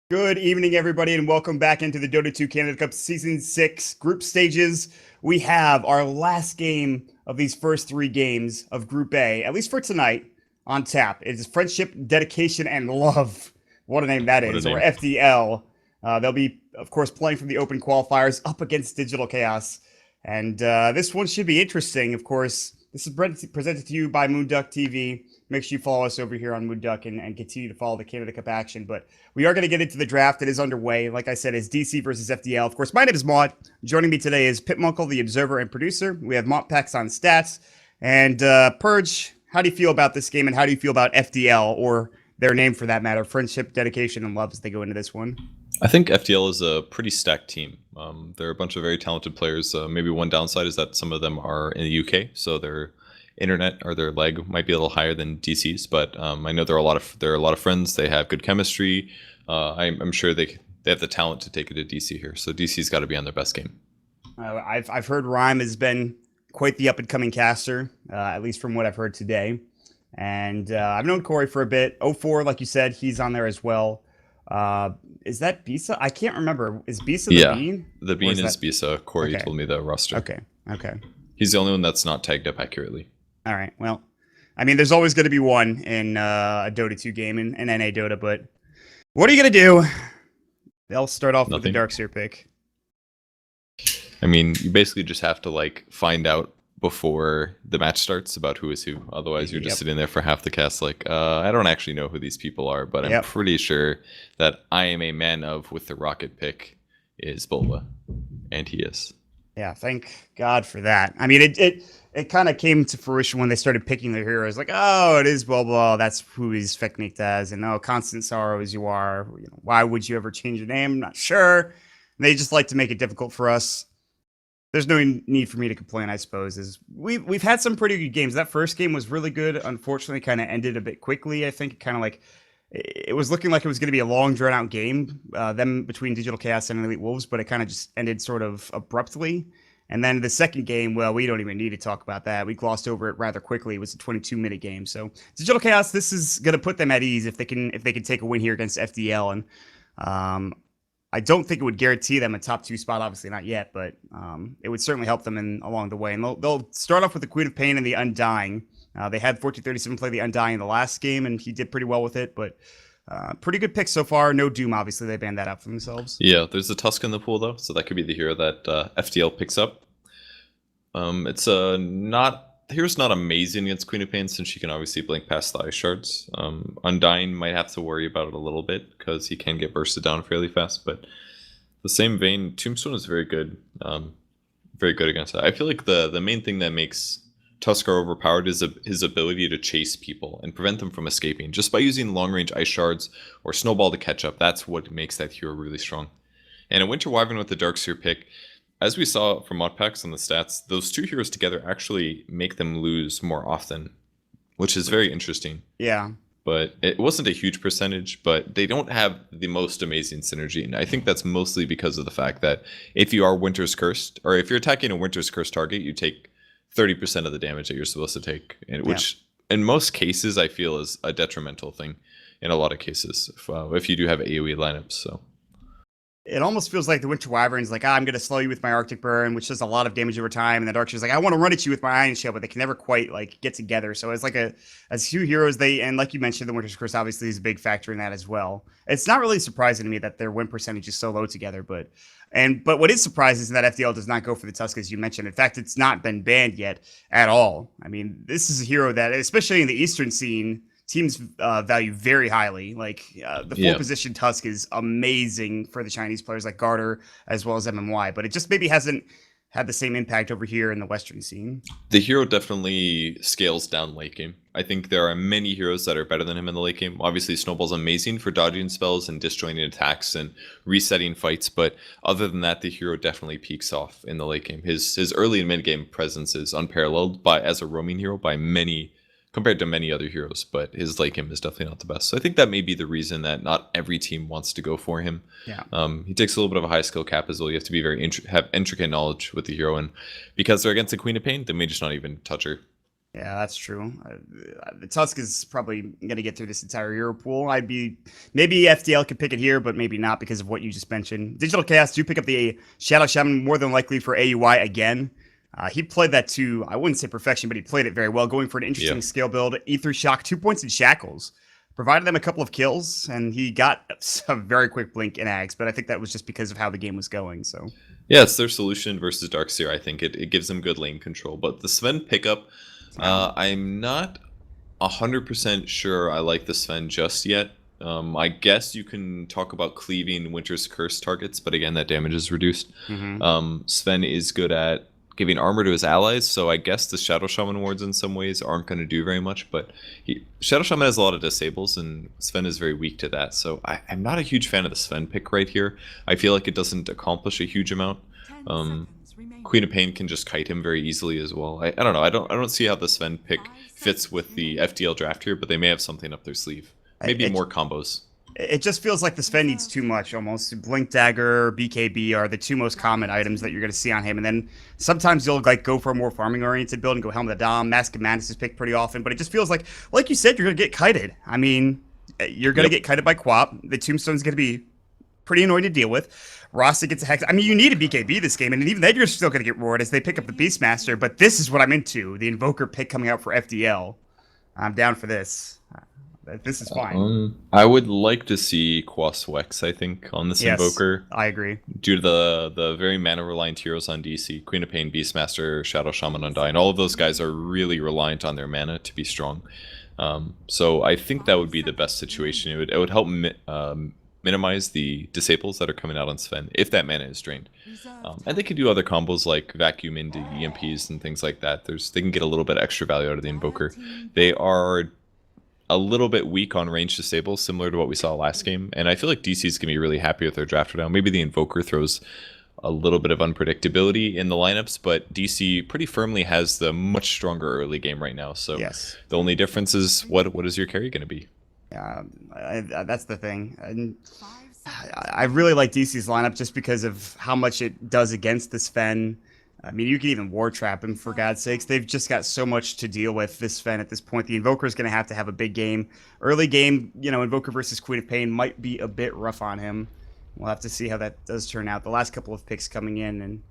Good evening, everybody, and welcome back into the Dota 2 Canada Cup Season 6 group stages. We have our last game of these first three games of Group A, at least for tonight, on tap. It is Friendship, Dedication, and Love. What a name that What a is, or name. FDL. They'll be, of course, playing from the open qualifiers up against Digital Chaos. And this one should be interesting, of course. This is presented to you by moonducktv. Make sure you follow us over here on Moonduck and continue to follow the Canada Cup action. But we are going to get into the draft. It is underway. Like I said, it's DC versus FDL. Of course, my name is Maut. Joining me today is Pitmunkle, the observer and producer. We have Maut Pex on stats. And Purge, how do you feel about this game and how do you feel about FDL, or their name for that matter, Friendship, Dedication, and Love, as they go into this one? I think FDL is a pretty stacked team. They're a bunch of very talented players. Maybe one downside is that some of them are in the UK, so their internet or their leg might be a little higher than DC's. But I know there are a lot of friends. They have good chemistry. I'm sure they have the talent to take it to DC here. So DC's got to be on their best game. I've heard Rhyme has been quite the up and coming caster, at least from what I've heard today. And I've known Corey for a bit. 04, like you said, he's on there as well. Is that Bisa? I can't remember. Is Bisa the Bean? The Bean is that... Bisa. Corey okay. told me the roster. Okay. He's the only one that's not tagged up accurately. All right. Well, I mean, there's always going to be one in a Dota 2 game in NA Dota, but what are you going to do? They'll start off with the Darkseer pick. I mean, you basically just have to find out before the match starts about who is who. Otherwise, you're just sitting there for half the cast I don't actually know who these people are, but I'm pretty sure that I am a man of with the rocket pick is Bulba, and he is. Yeah, thank God for that. I mean, it kind of came to fruition when they started picking their heroes. Like, oh, it is Bulba. That's who he's Feknicked as. And oh, Constant Sorrow as you are. You know, why would you ever change your name? I'm not sure. And they just like to make it difficult for us. There's no need for me to complain, I suppose. Is we've had some pretty good games. That first game was really good. Unfortunately, kind of ended a bit quickly. I think it was looking like it was going to be a long, drawn out game, them between Digital Chaos and Elite Wolves, but it kind of just ended sort of abruptly. And then the second game, well, we don't even need to talk about that. We glossed over it rather quickly. It was a 22-minute game. So Digital Chaos, this is going to put them at ease if they can take a win here against FDL. And I don't think it would guarantee them a top 2 spot, obviously not yet, but it would certainly help them along the way. And they'll start off with the Queen of Pain and the Undying. They had 1437 play the Undying in the last game, and he did pretty well with it, but pretty good pick so far. No Doom, obviously. They banned that out for themselves. Yeah, there's a Tusk in the pool, though, so that could be the hero that FDL picks up. It's the hero's not amazing against Queen of Pain since she can obviously blink past the Ice Shards. Undying might have to worry about it a little bit because he can get bursted down fairly fast, but the same vein, Tombstone is very good against that. I feel like the main thing that makes Tuskar overpowered is his ability to chase people and prevent them from escaping. Just by using long-range Ice Shards or Snowball to catch up, that's what makes that hero really strong. And a Winter Wyvern with the Darkseer pick, as we saw from Modpacks on the stats, those two heroes together actually make them lose more often, which is very interesting. Yeah. But it wasn't a huge percentage, but they don't have the most amazing synergy. And I think that's mostly because of the fact that if you are Winter's Cursed, or if you're attacking a Winter's Cursed target, you take 30% of the damage that you're supposed to take, which in most cases I feel is a detrimental thing in a lot of cases if you do have AoE lineups. So it almost feels like the Winter Wyvern's like, I'm going to slow you with my Arctic Burn, which does a lot of damage over time. And the Darkseer's like, I want to run at you with my Iron Shell, but they can never quite get together. So it's as few heroes, and like you mentioned, the Winter's Curse obviously is a big factor in that as well. It's not really surprising to me that their win percentage is so low together, but what is surprising is that FDL does not go for the Tusk, as you mentioned. In fact, it's not been banned yet at all. I mean, this is a hero that, especially in the Eastern scene, teams value very highly. The full position Tusk is amazing for the Chinese players like Garter as well as MMY, but it just maybe hasn't had the same impact over here in the Western scene. The hero definitely scales down late game. I think there are many heroes that are better than him in the late game. Obviously, Snowball's amazing for dodging spells and disjointing attacks and resetting fights, but other than that, the hero definitely peaks off in the late game. His early and mid game presence is unparalleled as a roaming hero compared to many other heroes, but his late game is definitely not the best. So I think that may be the reason that not every team wants to go for him. Yeah. He takes a little bit of a high skill cap as well. You have to be very have intricate knowledge with the hero, and because they're against the Queen of Pain, they may just not even touch her. Yeah, that's true. The Tusk is probably going to get through this entire hero pool. I'd be maybe FDL could pick it here, but maybe not because of what you just mentioned. Digital Chaos do pick up the Shadow Shaman more than likely for AUI again. He played that to, I wouldn't say perfection, but he played it very well, going for an interesting scale build. Ether Shock, 2 points in Shackles. Provided them a couple of kills, and he got a very quick blink in Ags, but I think that was just because of how the game was going. So yeah, it's their solution versus Darkseer. I think it gives them good lane control. But the Sven pickup, I'm not 100% sure I like the Sven just yet. I guess you can talk about cleaving Winter's Curse targets, but again, that damage is reduced. Sven is good at giving armor to his allies, so I guess the Shadow Shaman wards in some ways aren't going to do very much, but Shadow Shaman has a lot of disables, and Sven is very weak to that, so I'm not a huge fan of the Sven pick right here. I feel like it doesn't accomplish a huge amount. Queen of Pain can just kite him very easily as well. I don't know, I don't see how the Sven pick fits with the FDL draft here, but they may have something up their sleeve. Maybe more combos. It just feels like the Sven needs too much almost. Blink Dagger, BKB are the two most common items that you're going to see on him. And then sometimes you'll like go for a more farming oriented build and go Helm of the Dom. Mask of Madness is picked pretty often, but it just feels like you said, you're going to get kited. I mean, you're going to get kited by Quap. The Tombstone's going to be pretty annoying to deal with. Rasta gets a Hex. I mean, you need a BKB this game, and even then you're still going to get roared as they pick up the Beastmaster. But this is what I'm into. The Invoker pick coming out for FDL. I'm down for this. This is fine. I would like to see Quas Wex, I think, on this Invoker. I agree. Due to the very mana-reliant heroes on DC, Queen of Pain, Beastmaster, Shadow Shaman, Undying, all of those guys are really reliant on their mana to be strong. So I think that would be the best situation. It would help minimize the disables that are coming out on Sven, if that mana is drained. And they can do other combos like Vacuum into EMPs and things like that. They can get a little bit extra value out of the Invoker. They are a little bit weak on range disables, similar to what we saw last game. And I feel like DC is going to be really happy with their draft now. Maybe the Invoker throws a little bit of unpredictability in the lineups, but DC pretty firmly has the much stronger early game right now. So the only difference is what is your carry going to be? That's the thing. And I really like DC's lineup just because of how much it does against the Sven. I mean, you can even War Trap him, for God's sakes. They've just got so much to deal with, this Sven, at this point. The Invoker is going to have a big game. Early game, Invoker versus Queen of Pain might be a bit rough on him. We'll have to see how that does turn out. The last couple of picks coming in. And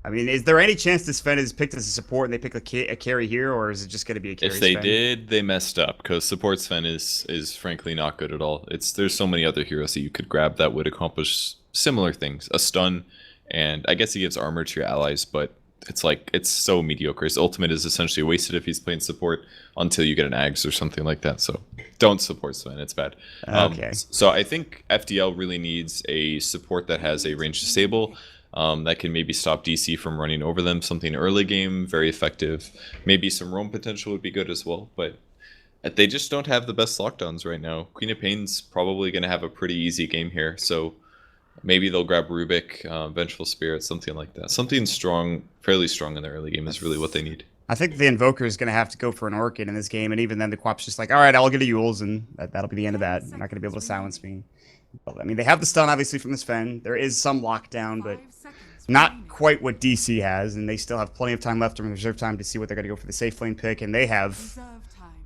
I mean, is there any chance this Sven is picked as a support and they pick a carry here, or is it just going to be a carry If they Sven? did, they messed up, because support Sven is frankly not good at all. There's so many other heroes that you could grab that would accomplish similar things. A stun, and I guess he gives armor to your allies, but it's so mediocre. His ultimate is essentially wasted if he's playing support until you get an Ags or something like that. So don't support Sven, it's bad. Okay. So I think FDL really needs a support that has a range disable, that can maybe stop DC from running over them. Something early game, very effective. Maybe some roam potential would be good as well, but they just don't have the best lockdowns right now. Queen of Pain's probably going to have a pretty easy game here, so maybe they'll grab Rubik, Vengeful Spirit, something like that. Something strong, fairly strong in the early game is really what they need. I think the Invoker is going to have to go for an Orchid in this game, and even then the Quap's just like, all right, I'll get a Yules, and that'll be the end of that. You're not going to be able to silence me. Well, I mean, they have the stun, obviously, from the Sven. There is some lockdown, but not quite what DC has, and they still have plenty of time left in reserve time to see what they're going to go for the safe lane pick, and they have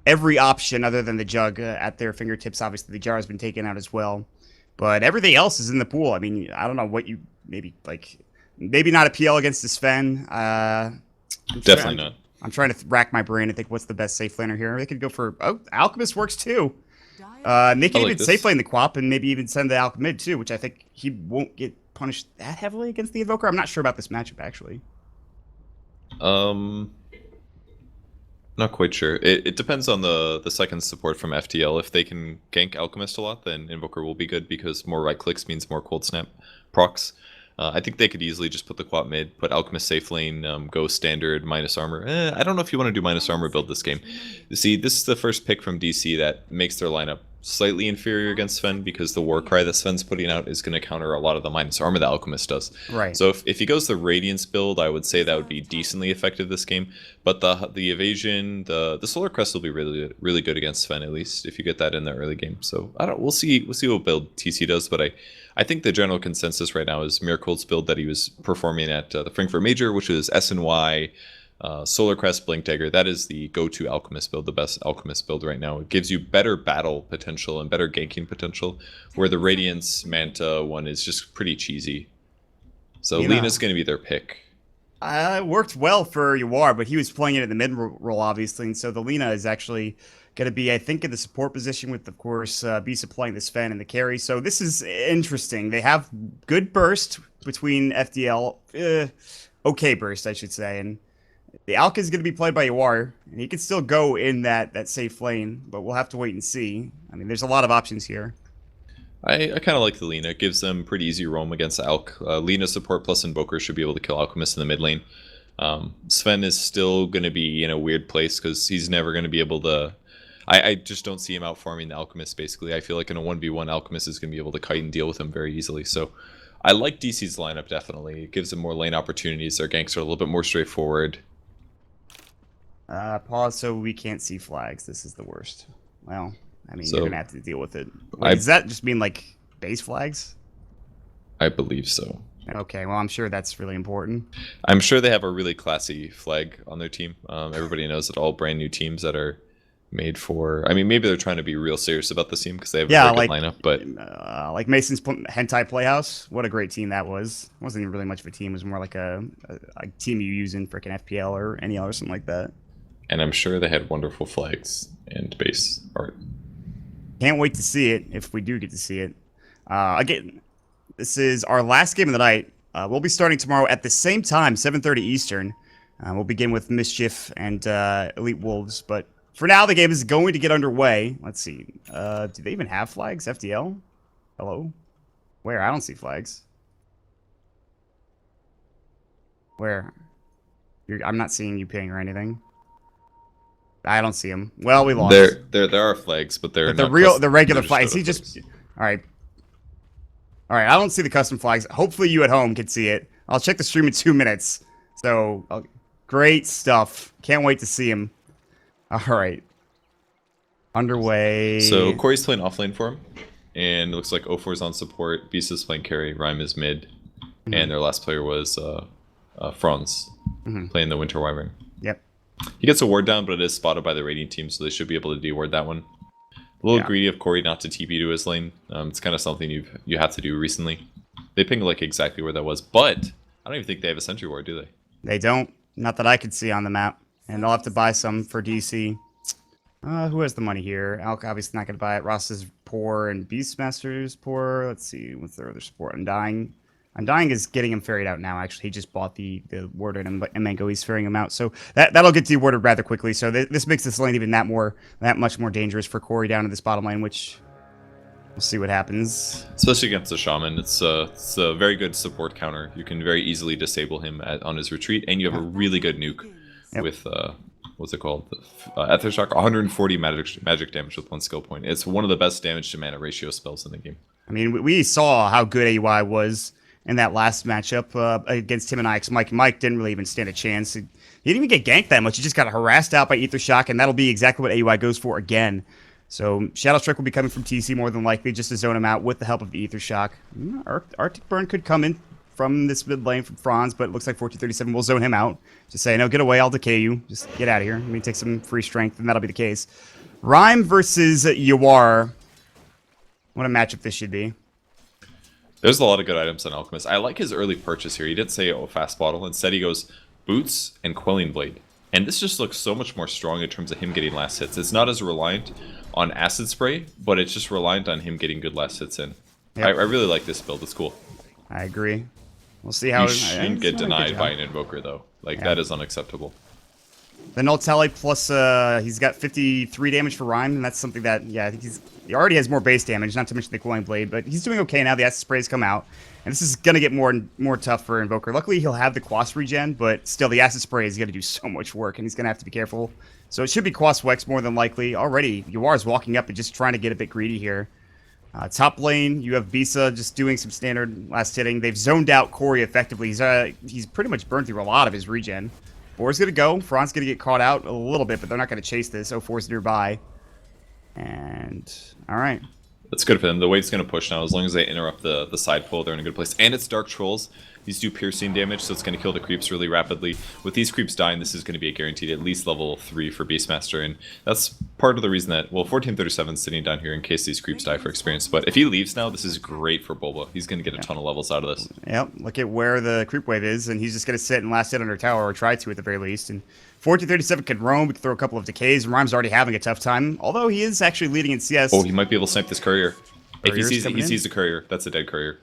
every option other than the Jug at their fingertips. Obviously, the Jar has been taken out as well. But everything else is in the pool. I mean, I don't know what you maybe not a PL against the Sven. Definitely not. I'm trying to rack my brain and think what's the best safe laner here. They could go for Alchemist works too. They can even safe lane the Quap and maybe even send the Alchemid too, which I think he won't get punished that heavily against the Invoker. I'm not sure about this matchup actually. Not quite sure. It depends on the second support from FTL. If they can gank Alchemist a lot, then Invoker will be good because more right clicks means more cold snap procs. I think they could easily just put the Quap mid, put Alchemist safe lane, go standard minus armor. I don't know if you want to do minus armor build this game. You see, this is the first pick from DC that makes their lineup slightly inferior against Sven because the Warcry that Sven's putting out is going to counter a lot of the minus armor that Alchemist does. Right. So if he goes the Radiance build, I would say that would be decently effective this game. But the evasion, the Solar Crest will be really good against Sven, at least if you get that in the early game. So we'll see what build TC does, but I think the general consensus right now is Miracle's build that he was performing at the Frankfurt Major, which is SNY, Solar Crest, Blink Dagger, that is the go-to Alchemist build, the best Alchemist build right now. It gives you better battle potential and better ganking potential, where the Radiance Manta one is just pretty cheesy. So Lena's going to be their pick. It worked well for Yawar, but he was playing it in the mid role, obviously, and so the Lina is actually going to be, I think, in the support position with, of course, Bisa playing the Sven and the carry. So this is interesting. They have good burst between FDL, okay burst, I should say, and the Alka is going to be played by Yawar, and he can still go in that safe lane, but we'll have to wait and see. I mean, there's a lot of options here. I kind of like the Lina. It gives them pretty easy roam against Alk. Lina support plus Invoker should be able to kill Alchemist in the mid lane. Sven is still going to be in a weird place because he's never going to be able to... I just don't see him out farming the Alchemist, basically. I feel like in a 1v1, Alchemist is going to be able to kite and deal with him very easily. So I like DC's lineup, definitely. It gives them more lane opportunities. Their ganks are a little bit more straightforward. Pause so we can't see flags. This is the worst. Well, I mean, So, you're going to have to deal with it. Wait, does that just mean, like, base flags? I believe so. Okay, well, I'm sure that's really important. I'm sure they have a really classy flag on their team. Everybody knows that all brand new teams that are made for... I mean, maybe they're trying to be real serious about this team because they have a very good lineup, but... like Mason's Hentai Playhouse, what a great team that was. It wasn't even really much of a team. It was more like a team you use in frickin' FPL or NEL or something like that. And I'm sure they had wonderful flags and base art. Can't wait to see it, if we do get to see it. Again, this is our last game of the night. We'll be starting tomorrow at the same time, 7:30 Eastern. We'll begin with Mischief and Elite Wolves, but for now, the game is going to get underway. Let's see. Do they even have flags? FDL? Hello? Where? I don't see flags. Where? I'm not seeing you ping or anything. I don't see them. Well, we lost. There are flags, but they're the regular flags. He just... All right. All right, I don't see the custom flags. Hopefully you at home can see it. I'll check the stream in 2 minutes. So, great stuff. Can't wait to see him. All right. Underway. So Corey's playing offlane for him, and it looks like 04's on support, Bisa's playing carry, Rhyme is mid, and their last player was Franz, playing the Winter Wyvern. Yep. He gets a ward down, but it is spotted by the raiding team, so they should be able to de-ward that one. A little greedy of Corey not to TP to his lane. It's kind of something you have to do recently. They pinged like exactly where that was, but I don't even think they have a sentry ward, do they? They don't. Not that I could see on the map. And they'll have to buy some for DC. Who has the money here? Alk obviously not going to buy it. Ross is poor and Beastmaster's poor. Let's see. What's their other support? Undying. Undying is getting him ferried out now, actually. He just bought the warden and Mango. He's ferrying him out. So that'll get de-warded rather quickly. So this makes this lane even that much more dangerous for Corey down to this bottom lane, which we'll see what happens. Especially against the Shaman. It's a very good support counter. You can very easily disable him on his retreat, and you have a really good nuke with... what's it called? Aethershock, 140 magic damage with 1 skill point. It's one of the best damage to mana ratio spells in the game. I mean, we saw how good AUI was in that last matchup against him and Ix. Mike didn't really even stand a chance. He didn't even get ganked that much. He just got harassed out by Aethershock, and that'll be exactly what AUI goes for again. So Shadow Strike will be coming from TC more than likely, just to zone him out with the help of the Aethershock. Arctic Burn could come in from this mid lane from Franz, but it looks like 1437 will zone him out. Just say, no, get away, I'll decay you. Just get out of here. Let me take some free strength, and that'll be the case. Rhyme versus Yawar. What a matchup this should be. There's a lot of good items on Alchemist. I like his early purchase here. He didn't say, fast bottle. Instead, he goes Boots and Quelling Blade. And this just looks so much more strong in terms of him getting last hits. It's not as reliant on Acid Spray, but it's just reliant on him getting good last hits in. Yep. I really like this build. It's cool. I agree. We'll see how you shouldn't get denied by an Invoker, though. Like, that is unacceptable. The null tally plus, he's got 53 damage for Rhyme, and that's something that, I think he already has more base damage, not to mention the Quelling Blade, but he's doing okay now. The Acid Sprays come out, and this is going to get more and more tough for Invoker. Luckily, he'll have the Quas regen, but still, the Acid Spray is going to do so much work, and he's going to have to be careful. So it should be Quas Wex more than likely. Already, Yawar is walking up and just trying to get a bit greedy here. Top lane, you have Bisa just doing some standard last hitting. They've zoned out Corey effectively. He's pretty much burned through a lot of his regen. Boar's going to go. Franz going to get caught out a little bit, but they're not going to chase this. 04's nearby. And, all right. That's good for them. The wave's going to push now. As long as they interrupt the side pull, they're in a good place. And it's Dark Trolls. These do piercing damage, so it's going to kill the creeps really rapidly. With these creeps dying, this is going to be a guaranteed at least level 3 for Beastmaster. And that's part of the reason that, well, 1437 is sitting down here in case these creeps die for experience. But if he leaves now, this is great for Bulba. He's going to get a ton of levels out of this. Yep, look at where the creep wave is, and he's just going to sit and last hit under tower, or try to at the very least. And 1437 can roam, we can throw a couple of decays. Rhyme's already having a tough time, although he is actually leading in CS. Oh, he might be able to snipe this courier. If he Courier's sees the courier, that's a dead courier.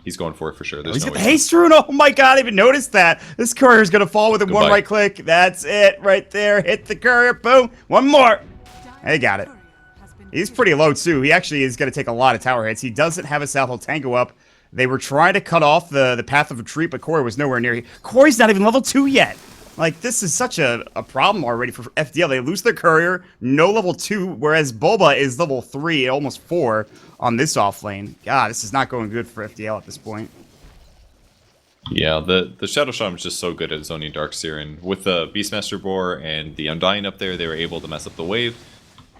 He's going for it for sure. There's He's no got way. the haste rune. Oh my god, I didn't even notice that. This courier's going to fall with one right click. That's it right there. Hit the courier. Boom. One more. He got it. He's pretty low too. He actually is going to take a lot of tower hits. He doesn't have a Southhold Tango up. They were trying to cut off the path of retreat, but Corey was nowhere near. Corey's not even level 2 yet. Like, this is such a problem already for FDL. They lose their courier, no level 2, whereas Bulba is level 3, almost 4 on this off lane. God, this is not going good for FDL at this point. Yeah, the Shadow Shaman is just so good at zoning Darkseer, and with the Beastmaster Boar and the Undying up there, they were able to mess up the wave,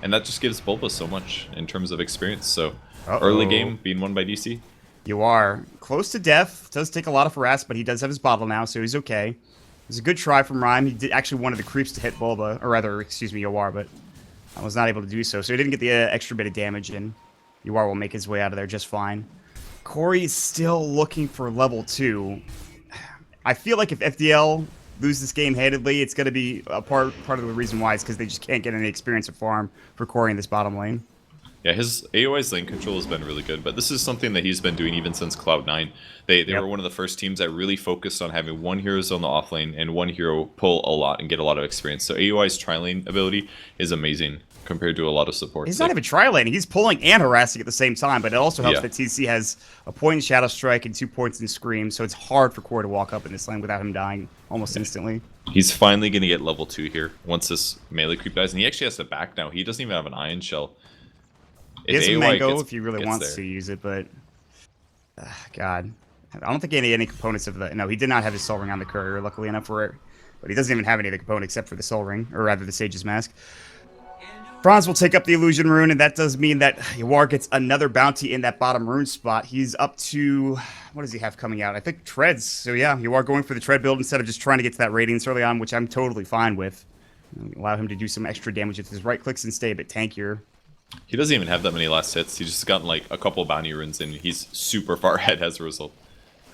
and that just gives Bulba so much in terms of experience. So, early game being won by DC. You are close to death. Does take a lot of harass, but he does have his bottle now, so he's okay. It was a good try from Rhyme. He did actually wanted the creeps to hit Bulba, or rather, excuse me, Yawar, but I was not able to do so. So he didn't get the extra bit of damage in. Yawar will make his way out of there just fine. Corey is still looking for level 2. I feel like if FDL lose this game handedly, it's going to be a part of the reason why is because they just can't get any experience of farm for Corey in this bottom lane. Yeah, his AOI's lane control has been really good, but this is something that he's been doing even since Cloud9. They were one of the first teams that really focused on having one hero zone the off lane and one hero pull a lot and get a lot of experience. So AOI's tri-lane ability is amazing compared to a lot of supports. He's not even tri-laning. He's pulling and harassing at the same time, but it also helps that TC has a point in Shadow Strike and 2 points in Scream, so it's hard for Corey to walk up in this lane without him dying almost instantly. He's finally going to get level 2 here once this melee creep dies, and he actually has to back now. He doesn't even have an Iron Shell. He has a Mango if he really wants to use it, but God, I don't think any components of the. No, he did not have his Soul Ring on the courier, luckily enough for it, but he doesn't even have any of the components except for the Soul Ring, or rather the Sage's Mask. Bronze will take up the Illusion Rune, and that does mean that Yawar gets another bounty in that bottom rune spot. He's up to, what does he have coming out? I think Treads. So yeah, Yawar going for the Tread build instead of just trying to get to that Radiance early on, which I'm totally fine with. Allow him to do some extra damage with his right clicks and stay a bit tankier. He doesn't even have that many last hits. He's just gotten like a couple bounty runes, and he's super far ahead as a result.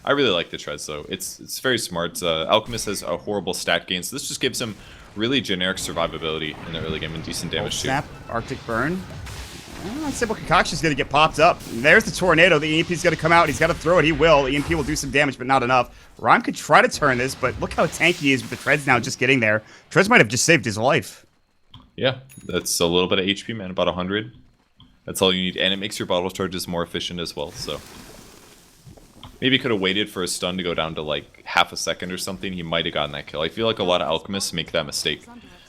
I really like the Treads though. It's very smart. Alchemist has a horrible stat gain, so this just gives him really generic survivability in the early game and decent damage too. Snap, Arctic Burn. Simple Concoction's going to get popped up. There's the Tornado. The EMP's going to come out. He's got to throw it. He will. EMP will do some damage, but not enough. Rhyme could try to turn this, but look how tanky he is with the Treads now just getting there. Treads might have just saved his life. Yeah, that's a little bit of HP, man. About 100. That's all you need, and it makes your bottle charges more efficient as well, so... Maybe could have waited for a stun to go down to like half a second or something. He might have gotten that kill. I feel like a lot of alchemists make that mistake.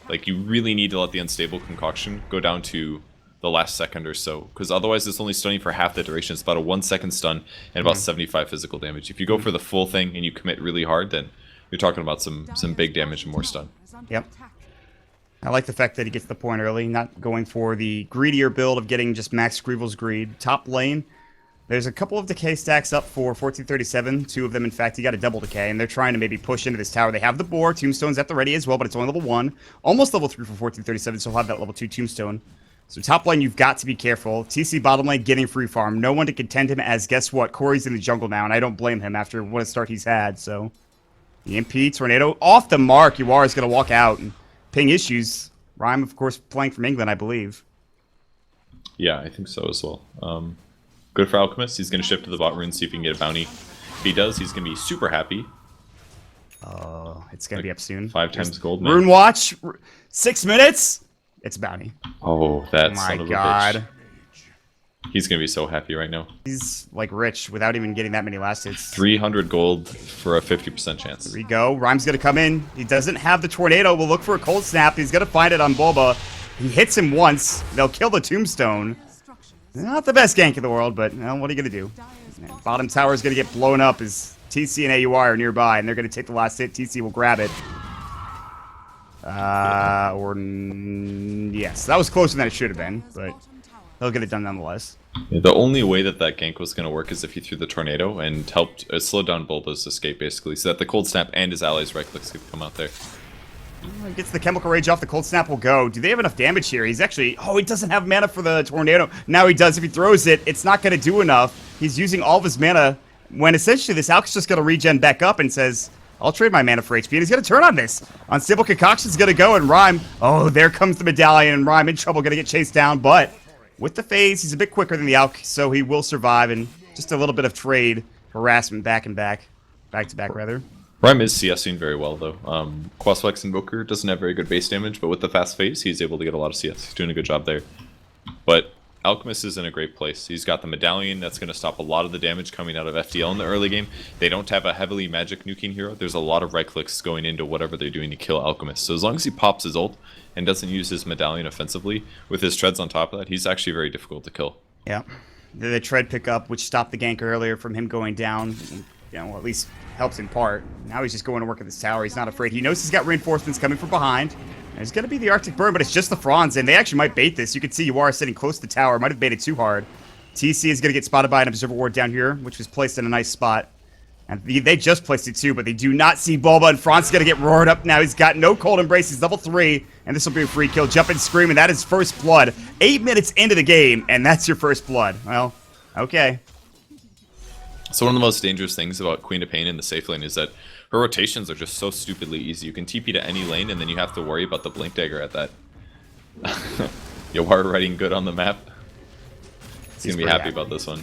Like you really need to let the unstable concoction go down to the last second or so, because otherwise it's only stunning for half the duration. It's about a 1 second stun and about 75 physical damage. If you go for the full thing and you commit really hard, then you're talking about some big damage and more stun. Yep. I like the fact that he gets the point early, not going for the greedier build of getting just max Greevil's Greed. Top lane. There's a couple of decay stacks up for 1437. 2 of them, in fact, he got a double decay, and they're trying to maybe push into this tower. They have the boar. Tombstone's at the ready as well, but it's only level 1. Almost level 3 for 1437, so he'll have that level 2 Tombstone. So top lane, you've got to be careful. TC bottom lane getting free farm. No one to contend him as, guess what? Corey's in the jungle now, and I don't blame him after what a start he's had, so... EMP, Tornado, off the mark. Yawar is going to walk out and ping issues. Rhyme, of course, playing from England, I believe. Yeah, I think so as well. Good for Alchemist. He's going to shift to the bot rune, see if he can get a bounty. If he does, he's going to be super happy. Oh, it's going to be up soon. 5 times gold, man. Rune Watch, 6 minutes. It's a bounty. Oh, that my son of a God. bitch. He's going to be so happy right now. He's, like, rich without even getting that many last hits. 300 gold for a 50% chance. Here we go. Rhyme's going to come in. He doesn't have the Tornado. We'll look for a Cold Snap. He's going to find it on Bulba. He hits him once. They'll kill the Tombstone. Not the best gank in the world, but what are you going to do? Bottom tower is going to get blown up as TC and AUR are nearby, and they're going to take the last hit. TC will grab it. Yes, that was closer than it should have been, but he'll get it done nonetheless. Yeah, the only way that that gank was going to work is if he threw the tornado and helped slow down Bulba's escape, basically, so that the cold snap and his allies' right clicks could come out there. He gets the chemical rage off, the cold snap will go. Do they have enough damage here? He's actually, oh, he doesn't have mana for the tornado. Now he does. If he throws it, it's not going to do enough. He's using all of his mana when essentially this Alk's just going to regen back up and says, I'll trade my mana for HP, and he's going to turn on this. Unstable Concoction's going to go, and Rhyme, oh, there comes the medallion, and Rhyme in trouble, going to get chased down, but with the phase, he's a bit quicker than the Alk, so he will survive, and just a little bit of trade harassment back to back rather. Rhyme is CSing very well, though. Quasflex Invoker doesn't have very good base damage, but with the fast phase, he's able to get a lot of CS. He's doing a good job there. But Alchemist is in a great place. He's got the medallion that's going to stop a lot of the damage coming out of FDL in the early game. They don't have a heavily magic nuking hero. There's a lot of right clicks going into whatever they're doing to kill Alchemist. So as long as he pops his ult and doesn't use his medallion offensively, with his treads on top of that, he's actually very difficult to kill. Yeah. The tread pickup, which stopped the gank earlier from him going down, at least helps in part. Now he's just going to work at this tower. He's not afraid. He knows he's got reinforcements coming from behind. There's going to be the Arctic Burn, but it's just the Franz, and they actually might bait this. You can see Yuara sitting close to the tower. Might have baited too hard. TC is going to get spotted by an Observer Ward down here, which was placed in a nice spot. And they just placed it too, but they do not see Bulba, and Franz is going to get roared up now. He's got no Cold Embrace. He's level 3, and this will be a free kill. Jump and scream, and that is first blood. 8 minutes into the game, and that's your first blood. Well, okay. So one of the most dangerous things about Queen of Pain in the safe lane is that her rotations are just so stupidly easy. You can TP to any lane, and then you have to worry about the Blink Dagger at that. Yawar riding good on the map. He's going to be happy about this one.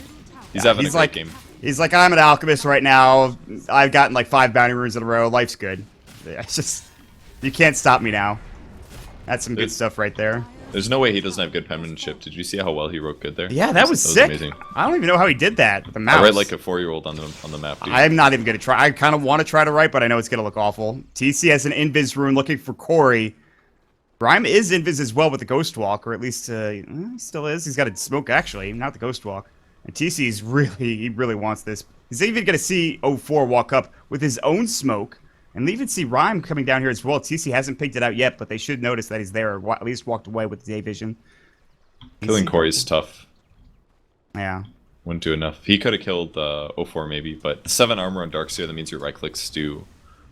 He's having a great game. He's like, I'm an Alchemist right now. I've gotten like 5 bounty runes in a row. Life's good. It's just, you can't stop me now. That's some good stuff right there. There's no way he doesn't have good penmanship. Did you see how well he wrote good there? Yeah, that was sick. Amazing. I don't even know how he did that with the mouse. I write like a 4-year-old on the map, dude. I'm not even going to try. I kind of want to try to write, but I know it's going to look awful. TC has an Invis rune looking for Corey. Rhyme is Invis as well with the Ghost Walk, or at least he still is. He's got a smoke, actually, not the Ghost Walk. And TC's he really wants this. He's even going to see 04 walk up with his own smoke. And they even see Rhyme coming down here as well. TC hasn't picked it out yet, but they should notice that he's there, or at least walked away with the day vision. Killing Corey's tough. Yeah. Wouldn't do enough. He could have killed 04 maybe, but 7 armor on Darkseer, that means your right clicks do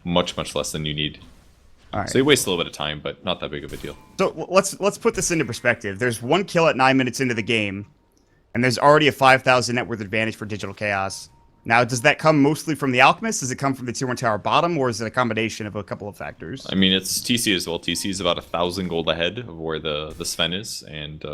much, much less than you need. All right. So you waste a little bit of time, but not that big of a deal. So let's put this into perspective. There's 1 kill at 9 minutes into the game, and there's already a 5,000 net worth advantage for Digital Chaos. Now, does that come mostly from the Alchemist? Does it come from the Tier 1 tower bottom, or is it a combination of a couple of factors? I mean, it's TC as well. TC is about 1,000 gold ahead of where the Sven is, and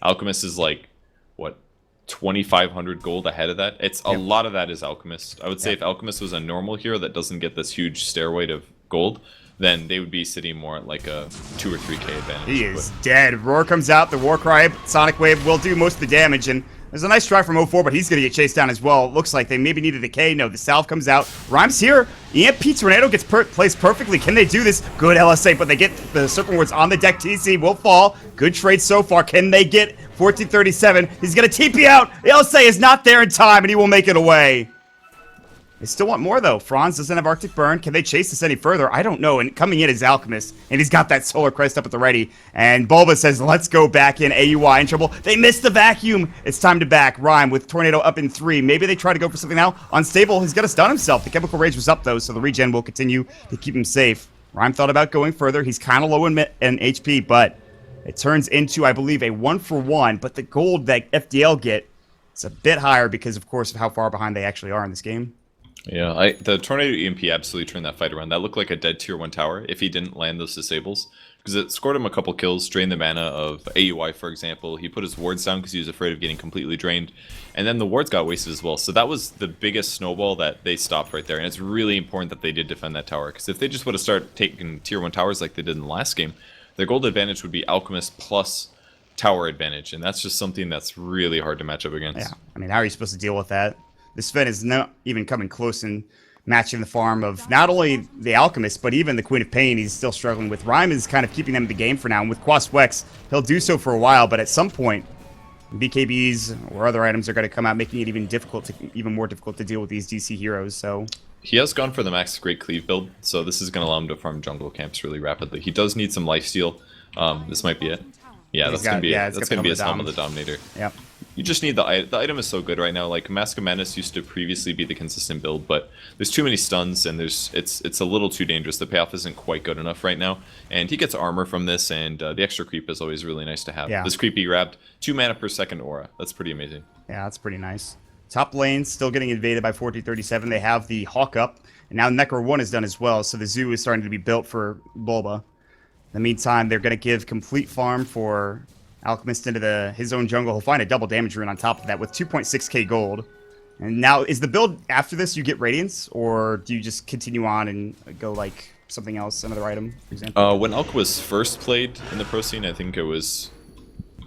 Alchemist is like, what, 2,500 gold ahead of that? It's a lot of that is Alchemist. I would say if Alchemist was a normal hero that doesn't get this huge stairway of gold, then they would be sitting more at like a 2 or 3k advantage. He is dead. Roar comes out, the Warcry, Sonic Wave will do most of the damage, and there's a nice try from 04, but he's going to get chased down as well. It looks like they maybe needed a K. No, the salve comes out. Rhyme's here. EMP Tornado gets placed perfectly. Can they do this? Good LSA, but they get the Serpent Wards on the deck. TC will fall. Good trade so far. Can they get 1437? He's going to TP out. The LSA is not there in time, and he will make it away. They still want more, though. Franz doesn't have Arctic Burn. Can they chase this any further? I don't know. And coming in is Alchemist, and he's got that Solar Crest up at the ready. And Bulba says, let's go back in. AUI in trouble. They missed the vacuum. It's time to back. Rhyme with Tornado up in 3. Maybe they try to go for something now. Unstable. He's going to stun himself. The Chemical Rage was up, though, so the regen will continue to keep him safe. Rhyme thought about going further. He's kind of low in HP, but it turns into, I believe, a 1-for-1. But the gold that FDL get is a bit higher because, of course, of how far behind they actually are in this game. Yeah, the Tornado EMP absolutely turned that fight around. That looked like a dead Tier 1 tower if he didn't land those disables. Because it scored him a couple kills, drained the mana of AUI, for example. He put his wards down because he was afraid of getting completely drained. And then the wards got wasted as well. So that was the biggest snowball that they stopped right there. And it's really important that they did defend that tower. Because if they just would have started taking Tier 1 towers like they did in the last game, their gold advantage would be Alchemist plus tower advantage. And that's just something that's really hard to match up against. Yeah, I mean, how are you supposed to deal with that? The Sven is not even coming close in matching the farm of not only the Alchemist, but even the Queen of Pain he's still struggling with. Rhyme is kind of keeping them in the game for now, and with Quaswex, he'll do so for a while, but at some point, BKBs or other items are going to come out, making it even more difficult to deal with these DC heroes, so... He has gone for the max Great Cleave build, so this is going to allow him to farm jungle camps really rapidly. He does need some lifesteal. This might be it. Yeah, that's going to be it. That's going to be his Helm of the Dominator. Yep. You just need the item is so good right now. Like Mask of Madness used to previously be the consistent build, but there's too many stuns and it's a little too dangerous. The payoff isn't quite good enough right now. And he gets armor from this, and the extra creep is always really nice to have. Yeah. This creep he grabbed 2 mana per second aura. That's pretty amazing. Yeah, that's pretty nice. Top lane still getting invaded by 1437. They have the Hawk up, and now Necro 1 is done as well, so the zoo is starting to be built for Bulba. In the meantime, they're going to give complete farm for Alchemist into his own jungle. He'll find a double damage rune on top of that with 2.6k gold. And now, is the build after this you get Radiance, or do you just continue on and go like something else, another item, for example? When Alk was first played in the pro scene, I think it was...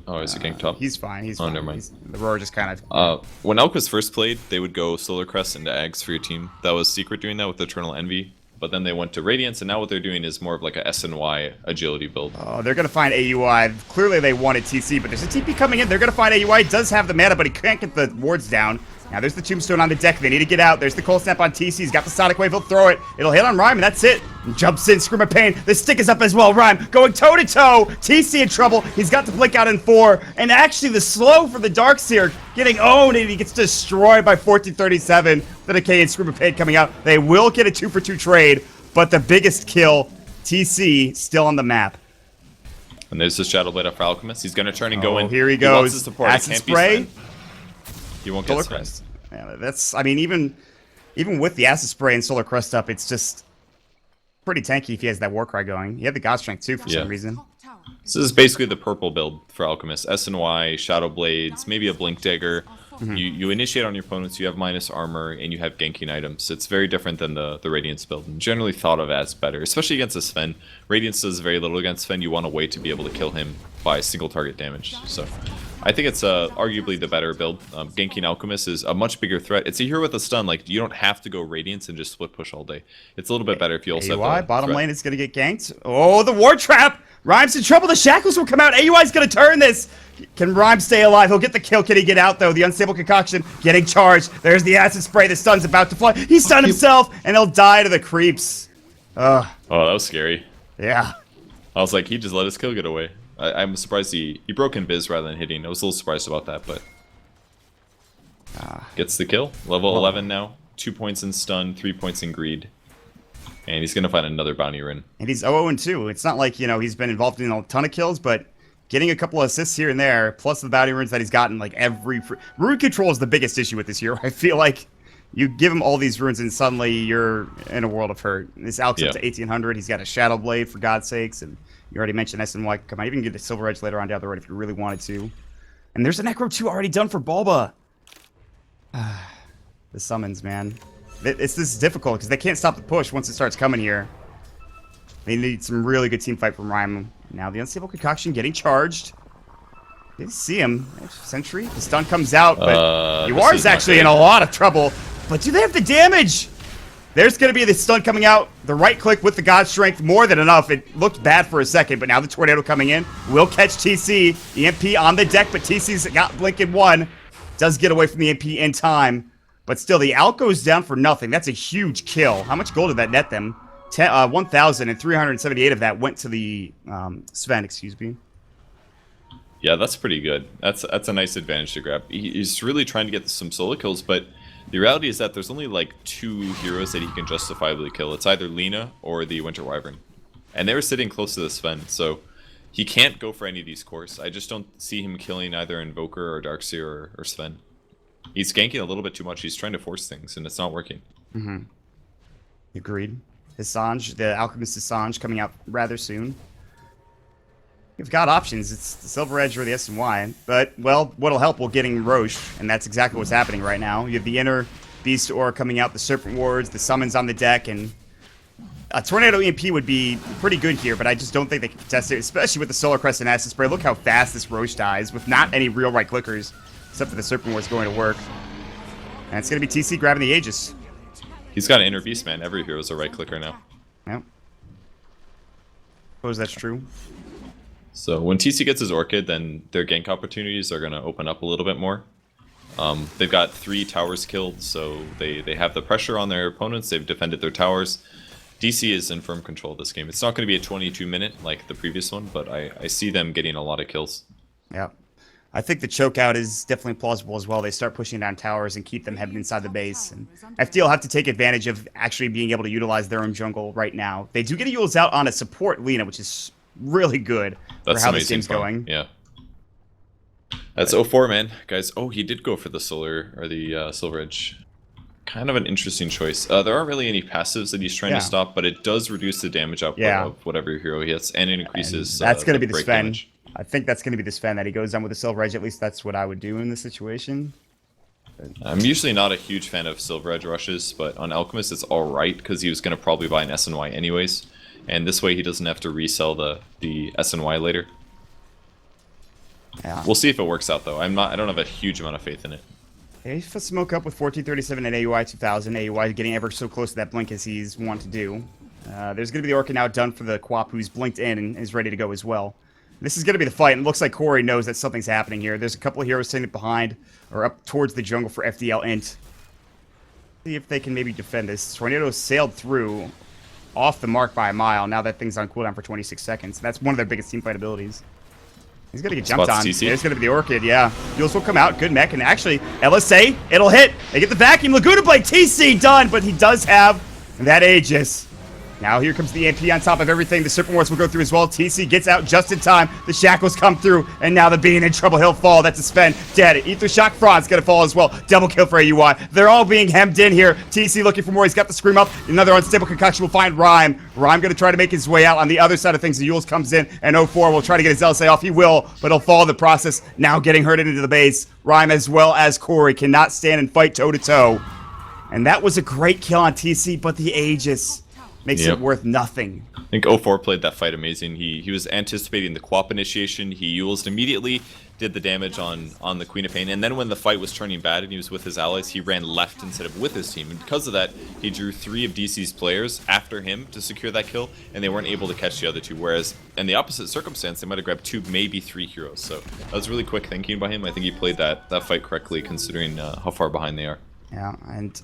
Oh, is it gank top? He's fine. He's fine. Never mind. The roar just kind of... when Elk was first played, they would go Solar Crest into Ags for your team. That was Secret doing that with Eternal Envy. But then they went to Radiance, and now what they're doing is more of like a SNY agility build. Oh, they're going to find AUI. Clearly they wanted TC, but there's a TP coming in. They're going to find AUI. He does have the mana, but he can't get the wards down. Now there's the Tombstone on the deck. They need to get out. There's the Cold Snap on TC. He's got the Sonic Wave. He'll throw it. It'll hit on Rhyme, and that's it. And jumps in. Scream of Pain. The stick is up as well. Rhyme going toe-to-toe. TC in trouble. He's got to blink out in 4. And actually the slow for the Darkseer getting owned, and he gets destroyed by 1437. The Decay and Scream of Pain coming out. They will get a 2-for-2 trade, but the biggest kill, TC, still on the map. And there's the Shadow Blade up for Alchemist. He's going to turn and go in. Here he goes. Wants the support. Acid Spray. He won't get Solar Sven. Crest. Yeah, that's, I mean, even with the Acid Spray and Solar Crest up, it's just pretty tanky if he has that Warcry going. He had the God Strength too for some reason. This is basically the purple build for Alchemist. SNY, Shadow Blades, maybe a Blink Dagger. You initiate on your opponents, you have minus armor, and you have ganking items. It's very different than the Radiance build, and generally thought of as better, especially against a Sven. Radiance does very little against Sven. You want a way to be able to kill him by single target damage. So I think it's arguably the better build. Ganking Alchemist is a much bigger threat. It's a hero with a stun. Like, you don't have to go Radiance and just split push all day. It's a little bit better if you also have the bottom threat. lane is going to get ganked. Oh, the War Trap! Rhyme's in trouble. The Shackles will come out. AUI's going to turn this. Can Rhyme stay alive? He'll get the kill. Can he get out, though? The Unstable Concoction getting charged. There's the Acid Spray. The stun's about to fly. He stunned himself, and he'll die to the creeps. Oh, that was scary. Yeah. I was like, he just let his kill get away. I'm surprised he broke in Biz rather than hitting. I was a little surprised about that, but... Gets the kill. Level 11 now. 2 points in stun, 3 points in greed. And he's going to find another bounty rune. And he's 0-2. It's not like, you know, he's been involved in a ton of kills, but getting a couple of assists here and there, plus the bounty runes that he's gotten, like every... Rune control is the biggest issue with this hero. I feel like you give him all these runes and suddenly you're in a world of hurt. This Alk's up to 1800. He's got a Shadow Blade, for God's sakes, and you already mentioned SNY. Come on, even get a Silver Edge later on down the road if you really wanted to. And there's a Necro 2 already done for Bulba. The summons, man. This is difficult because they can't stop the push once it starts coming here. They need some really good team fight from Rhyme. Now the Unstable Concoction getting charged. Didn't see him. Sentry. The stun comes out, but Yuar's actually in a lot of trouble. But do they have the damage? There's going to be the stun coming out. The right click with the God Strength, more than enough. It looked bad for a second, but now the Tornado coming in. Will catch TC. EMP on the deck, but TC's got Blink in 1. Does get away from the EMP in time. But still, the Alk goes down for nothing. That's a huge kill. How much gold did that net them? 1,378 of that went to the Sven, excuse me. Yeah, that's pretty good. That's a nice advantage to grab. He's really trying to get some solo kills, but the reality is that there's only like 2 heroes that he can justifiably kill. It's either Lina or the Winter Wyvern. And they were sitting close to the Sven, so he can't go for any of these cores. I just don't see him killing either Invoker or Darkseer or Sven. He's ganking a little bit too much. He's trying to force things, and it's not working. Agreed. Hissange, the Alchemist Hissange coming out rather soon. You've got options. It's the Silver Edge or the SNY. But, well, what'll help will getting Roche, and that's exactly what's happening right now. You have the Inner Beast Ore coming out, the Serpent Wards, the Summons on the deck, and a Tornado EMP would be pretty good here, but I just don't think they can contest it, especially with the Solar Crest and Acid Spray. Look how fast this Roche dies with not any real right clickers, except for the Serpent Ward's going to work. And it's going to be TC grabbing the Aegis. He's got an Inner Beast, man. Every hero's a right clicker now. Yep. Suppose that's true. So when TC gets his Orchid, then their gank opportunities are going to open up a little bit more. They've got 3 towers killed, so they have the pressure on their opponents. They've defended their towers. DC is in firm control of this game. It's not going to be a 22-minute like the previous one, but I see them getting a lot of kills. Yep. I think the choke out is definitely plausible as well. They start pushing down towers and keep them heading inside the base. And FDL have to take advantage of actually being able to utilize their own jungle right now. They do get a Yules out on a support Lina, which is really good for how this game's going. Yeah. That's 0-4, man. Guys, oh, he did go for the solar, or the Silver Edge. Kind of an interesting choice. There aren't really any passives that he's trying to stop, but it does reduce the damage output of whatever hero he hits, and it increases that's going to be the Sven. damage. I think that's going to be the Sven that he goes down with the Silver Edge. At least that's what I would do in this situation. I'm usually not a huge fan of Silver Edge rushes, but on Alchemist it's alright, because he was going to probably buy an SNY anyways. And this way he doesn't have to resell the SNY later. Yeah. We'll see if it works out, though. I don't have a huge amount of faith in it. He smoke up with 1437 and AUI 2000. AUI getting ever so close to that blink as he's want to do. There's going to be the Orca now done for the Quap, who's blinked in and is ready to go as well. This is going to be the fight, and it looks like Corey knows that something's happening here. There's a couple of heroes sitting behind, or up towards the jungle for FDL Int. See if they can maybe defend this. Tornado sailed through off the mark by a mile. Now that thing's on cooldown for 26 seconds. That's one of their biggest teamfight abilities. He's going to get jumped on. TC. There's going to be the Orchid, yeah. Yules will come out. Good mech. And actually, LSA, it'll hit. They get the vacuum. Laguna Blade, TC done. But he does have that Aegis. Now here comes the AP on top of everything. The Serpent Wards will go through as well. TC gets out just in time. The Shackles come through. And now the Being in trouble. He'll fall. That's a Sven. Dead. Ether Shock Fraud's going to fall as well. Double kill for AUI. They're all being hemmed in here. TC looking for more. He's got the Scream up. Another unstable concoction will find Rhyme. Rhyme going to try to make his way out on the other side of things. The Yules comes in. And 0-4 will try to get his LSA off. He will. But he'll fall in the process. Now getting hurted into the base. Rhyme as well as Corey cannot stand and fight toe-to-toe. And that was a great kill on TC. But the Aegis makes it worth nothing. I think 0-4 played that fight amazing. He was anticipating the Quap initiation. He Yulesed immediately, did the damage on the Queen of Pain, and then when the fight was turning bad and he was with his allies, he ran left instead of with his team. And because of that, he drew 3 of DC's players after him to secure that kill, and they weren't able to catch the other 2. Whereas in the opposite circumstance, they might have grabbed 2, maybe 3 heroes. So that was really quick thinking by him. I think he played that fight correctly considering how far behind they are. Yeah, and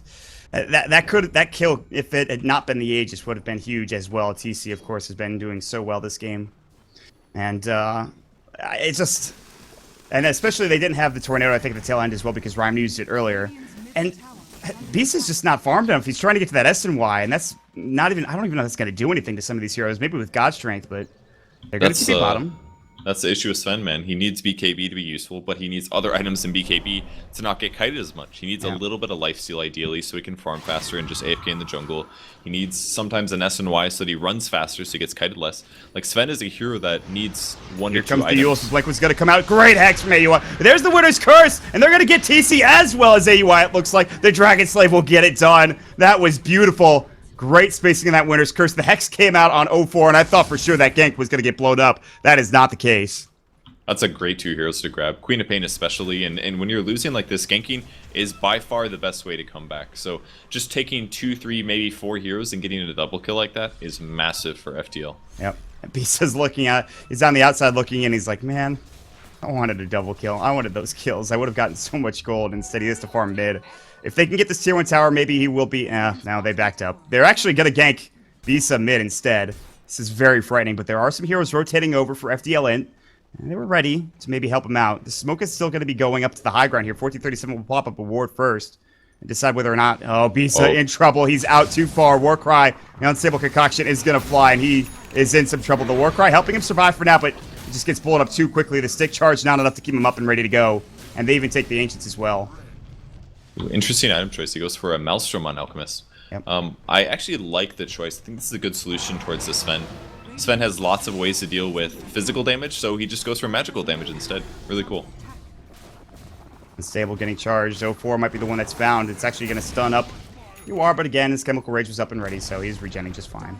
that kill, if it had not been the Aegis, would have been huge as well. TC, of course, has been doing so well this game, and it's just, and especially they didn't have the Tornado, I think, at the tail end as well, because Rhyme used it earlier, and Beast is just not farmed enough. He's trying to get to that SNY, and that's not even, I don't even know if that's going to do anything to some of these heroes, maybe with God Strength, but they're going to TP bottom. That's the issue with Sven, man. He needs BKB to be useful, but he needs other items in BKB to not get kited as much. He needs a little bit of lifesteal, ideally, so he can farm faster and just AFK in the jungle. He needs sometimes an SNY so that he runs faster so he gets kited less. Like, Sven is a hero that needs 1 or 2 items. Here comes the Yules. Blake was going to come out. Great Hex from AUI. There's the Winter's Curse, and they're going to get TC as well as AUI. It looks like the Dragon Slave will get it done. That was beautiful. Great spacing in that Winter's Curse. The Hex came out on 0-4, and I thought for sure that gank was going to get blown up. That is not the case. That's a great 2 heroes to grab. Queen of Pain especially, and when you're losing like this, ganking is by far the best way to come back. So just taking 2, 3, maybe 4 heroes and getting a double kill like that is massive for FDL. Yep. And Beast is he's on the outside looking in, he's like, man, I wanted a double kill. I wanted those kills. I would have gotten so much gold. Instead he has to farm mid. If they can get this tier 1 tower, maybe he will be, now they backed up. They're actually going to gank Bisa mid instead. This is very frightening, but there are some heroes rotating over for FDL Int. And they were ready to maybe help him out. The smoke is still going to be going up to the high ground here. 1437 will pop up a ward first and decide whether or not... Oh, Bisa in trouble. He's out too far. Warcry, the unstable concoction, is going to fly, and he is in some trouble. The Warcry helping him survive for now, but it just gets blown up too quickly. The stick charge not enough to keep him up and ready to go. And they even take the Ancients as well. Ooh, interesting item choice. He goes for a Maelstrom on Alchemist. Yep. I actually like the choice. I think this is a good solution towards this Sven. Sven has lots of ways to deal with physical damage, so he just goes for magical damage instead. Really cool. Unstable getting charged. 0-4 might be the one that's found. It's actually going to stun up. You are, but again, his Chemical Rage was up and ready, so he's regenning just fine.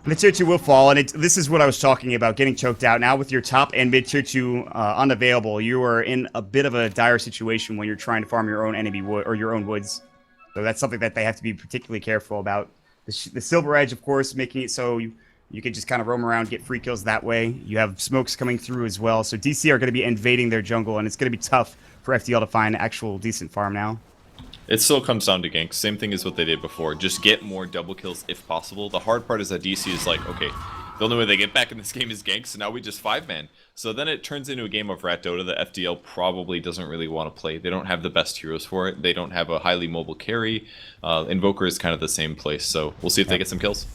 And the tier 2 will fall, and this is what I was talking about, getting choked out. Now with your top and mid tier 2 unavailable, you are in a bit of a dire situation when you're trying to farm your own enemy wood, or your own woods. So that's something that they have to be particularly careful about. The Silver Edge, of course, making it so you can just kind of roam around, get free kills that way. You have smokes coming through as well. So DC are going to be invading their jungle, and it's going to be tough for FDL to find actual decent farm now. It still comes down to ganks. Same thing as what they did before. Just get more double kills if possible. The hard part is that DC is like, okay, The only way they get back in this game is gank, so now we just 5-man. So then it turns into a game of Rat Dota that FDL probably doesn't really want to play. They don't have the best heroes for it. They don't have a highly mobile carry. Invoker is kind of the same place, so we'll see if they get some kills.